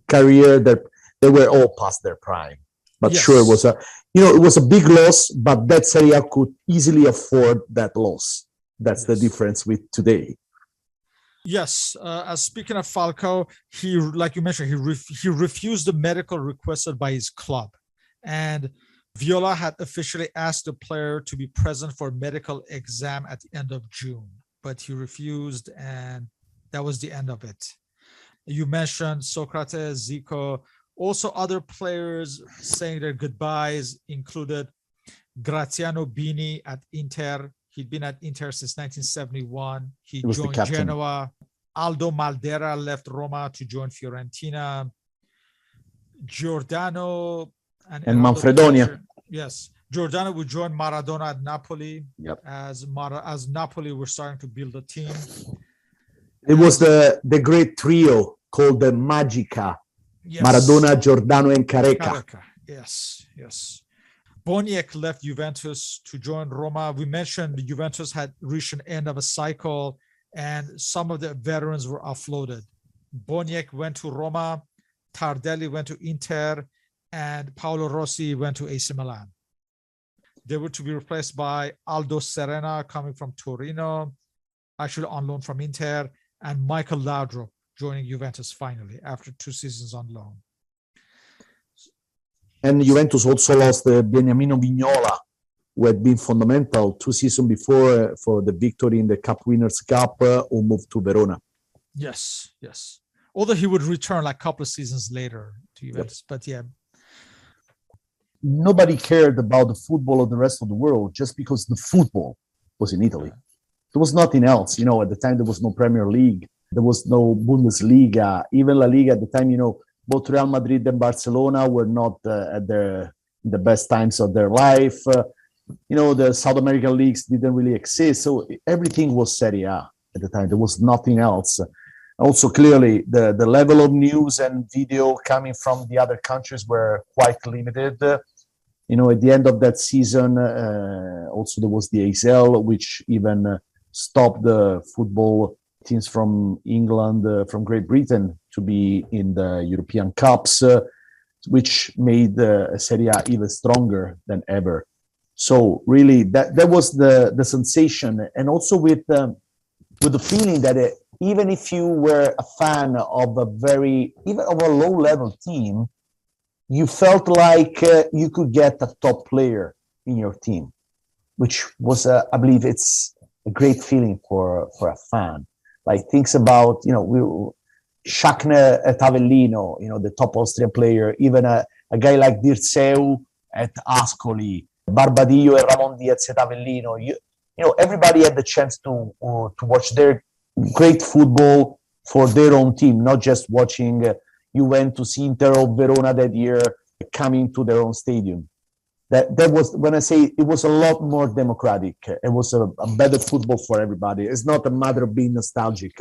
career, they were all past their prime. But sure, it was a big loss, but that Serie A could easily afford that loss. That's the difference with today. Yes, as speaking of Falcao, he, like you mentioned, he refused the medical requested by his club, and Viola had officially asked the player to be present for a medical exam at the end of June, but he refused, and that was the end of it. You mentioned Socrates, Zico, also other players saying their goodbyes included Graziano Bini at Inter. He'd been at Inter since 1971. He joined Genoa. Aldo Maldera left Roma to join Fiorentina. Giordano and Manfredonia. Yes. Giordano would join Maradona at Napoli as Napoli were starting to build a team. It was the great trio called the Magica. Yes. Maradona, Giordano, and Careca. Yes. Boniek left Juventus to join Roma. We mentioned Juventus had reached an end of a cycle and some of the veterans were offloaded. Boniek went to Roma, Tardelli went to Inter, and Paolo Rossi went to AC Milan. They were to be replaced by Aldo Serena coming from Torino, actually on loan from Inter, and Michael Laudrup joining Juventus finally after 2 seasons on loan. And Juventus also lost Beniamino Vignola, who had been fundamental 2 seasons before for the victory in the Cup Winners' Cup, who moved to Verona. Yes. Although he would return like a couple of seasons later to Juventus, but nobody cared about the football of the rest of the world just because the football was in Italy. There was nothing else. At the time there was no Premier League. There was no Bundesliga. Even La Liga at the time, both Real Madrid and Barcelona were not at the best times of their life. The South American leagues didn't really exist. So everything was Serie A at the time. There was nothing else. Also, clearly, the level of news and video coming from the other countries were quite limited. At the end of that season, also there was the ASL, which even stopped the football teams from England, from Great Britain, to be in the European Cups, which made Serie A even stronger than ever. So really, that was the sensation, and also with the feeling that even if you were a fan of even of a low-level team, you felt like you could get a top player in your team, which was, I believe, it's a great feeling for a fan. Like, thinks about, Schachner at Avellino, the top Austrian player, even a guy like Dirceu at Ascoli, Barbadillo and Ramon Diaz at Avellino. Everybody had the chance to watch their great football for their own team, not just watching Juventus, Inter, or Verona that year coming to their own stadium. That was, when I say it was a lot more democratic. It was a better football for everybody. It's not a matter of being nostalgic,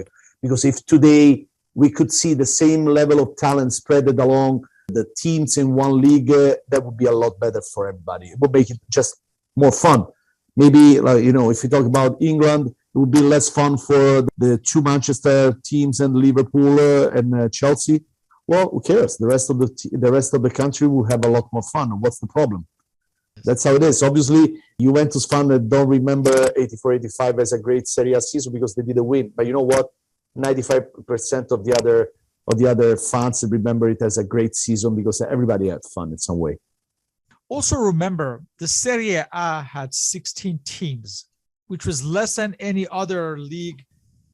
because if today we could see the same level of talent spread along the teams in one league, that would be a lot better for everybody. It would make it just more fun. Maybe, if you talk about England, it would be less fun for the two Manchester teams and Liverpool and Chelsea. Well, who cares? The rest of the country will have a lot more fun. What's the problem? That's how it is. Obviously, Juventus fans don't remember 84-85 as a great Serie A season because they didn't win. But you know what? 95% of the other fans remember it as a great season because everybody had fun in some way. Also remember, the Serie A had 16 teams, which was less than any other league.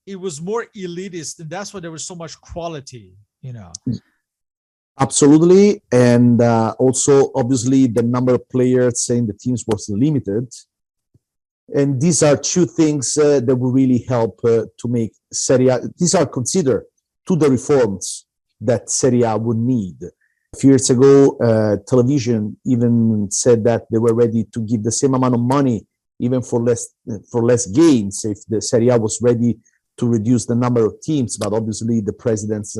It was more elitist, and that's why there was so much quality, Absolutely. And also, obviously, the number of players in the teams was limited. And these are two things that will really help to make Serie A. These are considered to the reforms that Serie A would need. A few years ago, television even said that they were ready to give the same amount of money, even for less games, if the Serie A was ready to reduce the number of teams. But obviously, the presidents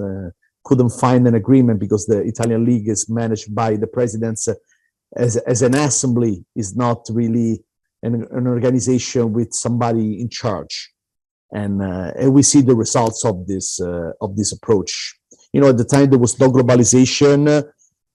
couldn't find an agreement because the Italian league is managed by the presidents as an assembly, is not really an organization with somebody in charge. And we see the results of this approach. At the time there was no globalization.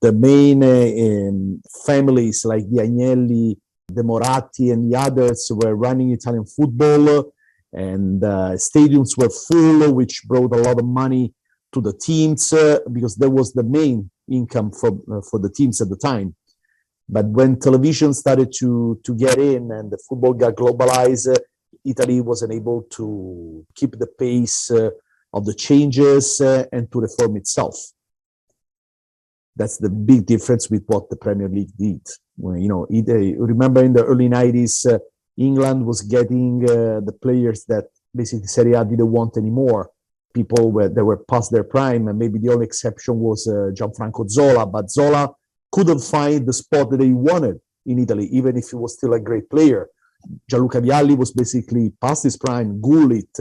The main families like the Agnelli, the Moratti, and the others were running Italian football, and stadiums were full, which brought a lot of money to the teams because that was the main income for the teams at the time. But when television started to get in and the football got globalized, Italy wasn't able to keep the pace of the changes and to reform itself. That's the big difference with what the Premier League did. Remember in the early 90s, England was getting the players that basically Serie A didn't want anymore. People that were past their prime, and maybe the only exception was Gianfranco Zola. But Zola couldn't find the spot that he wanted in Italy, even if he was still a great player. Gianluca Vialli was basically past his prime, Gullit.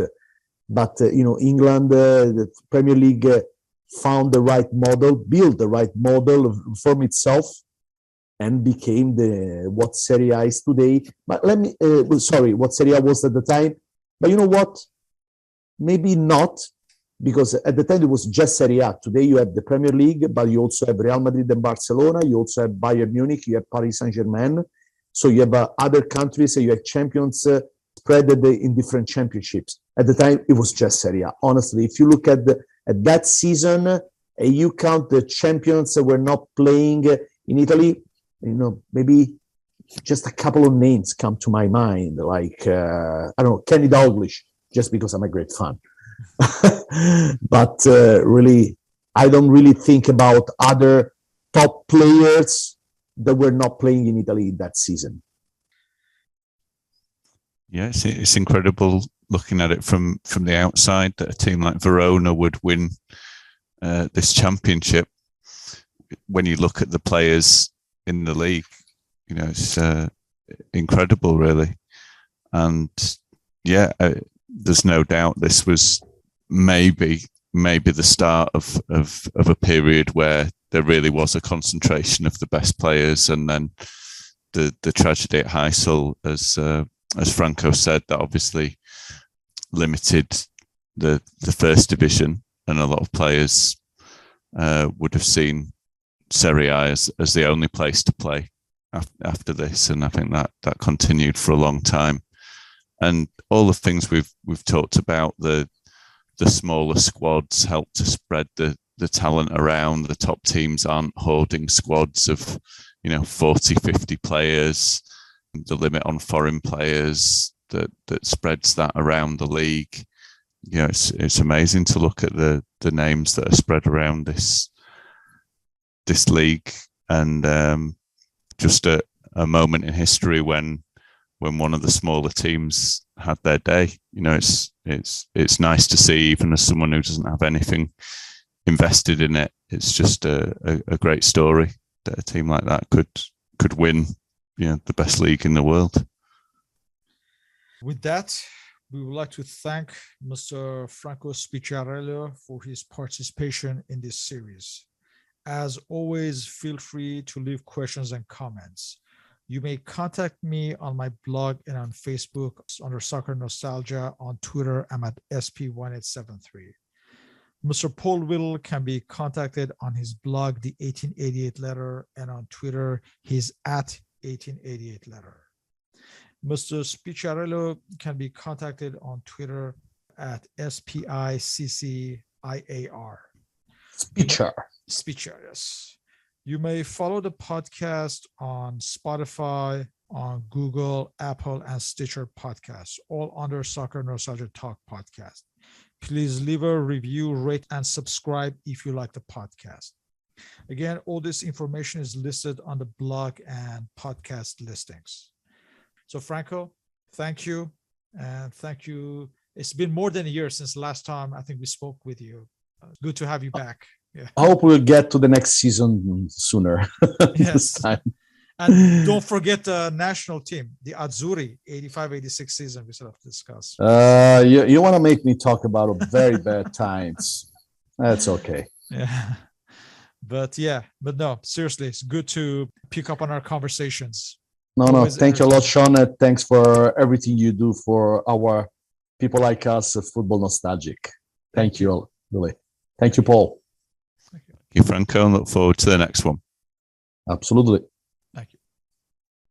But, England, the Premier League found the right model, built the right model from itself, and became what Serie A is today. But what Serie A was at the time. But you know what? Maybe not, because at the time it was just Serie A. Today you have the Premier League, but you also have Real Madrid and Barcelona. You also have Bayern Munich. You have Paris Saint-Germain. So you have other countries. You have champions spread in different championships. At the time, it was just Serie A. Honestly, if you look at that season, you count the champions that were not playing in Italy, maybe just a couple of names come to my mind, like, Kenny Dalglish, just because I'm a great fan. But really, I don't really think about other top players that were not playing in Italy that season. Yeah, it's incredible looking at it from the outside that a team like Verona would win this championship. When you look at the players in the league, it's incredible, really. And yeah, there's no doubt this was maybe maybe the start of a period where there really was a concentration of the best players, and then the tragedy at Heysel, as Franco said, that obviously limited the first division, and a lot of players would have seen Serie A as the only place to play after this, and I think that continued for a long time. And all the things we've talked about, the smaller squads help to spread the talent around. The top teams aren't hoarding squads of 40, 50 players. The limit on foreign players that spreads that around the league. It's amazing to look at the names that are spread around this league, and just a moment in history when one of the smaller teams had their day. It's nice to see, even as someone who doesn't have anything invested in it. It's just a great story that a team like that could win the best league in the world. With that, we would like to thank Mr. Franco Spicciariello for his participation in this series. As always, feel free to leave questions and comments. You may contact me on my blog and on Facebook under Soccer Nostalgia. On Twitter, I'm at SP1873. Mr. Paul Whittle can be contacted on his blog, The 1888 Letter, and on Twitter, he's at 1888 Letter. Mr. Spicciariello can be contacted on Twitter at SPICCIAR. Spicciar, yes. You may follow the podcast on Spotify, on Google, Apple, and Stitcher podcasts, all under Soccer Nostalgia Talk Podcast. Please leave a review, rate, and subscribe if you like the podcast. Again, all this information is listed on the blog and podcast listings. So, Franco, thank you. And thank you. It's been more than a year since last time I think we spoke with you. Good to have you back. Yeah. I hope we'll get to the next season sooner. Yes. This time. And don't forget the national team, the Azzurri 85-86 season we still have to discuss. You want to make me talk about very bad times. That's okay. Yeah. But no, seriously, it's good to pick up on our conversations. No, thank you a lot, Sean. Thanks for everything you do for our people like us, football nostalgic. Thank you all, really. Thank you, Paul. Thank you, Franco, and look forward to the next one. Absolutely.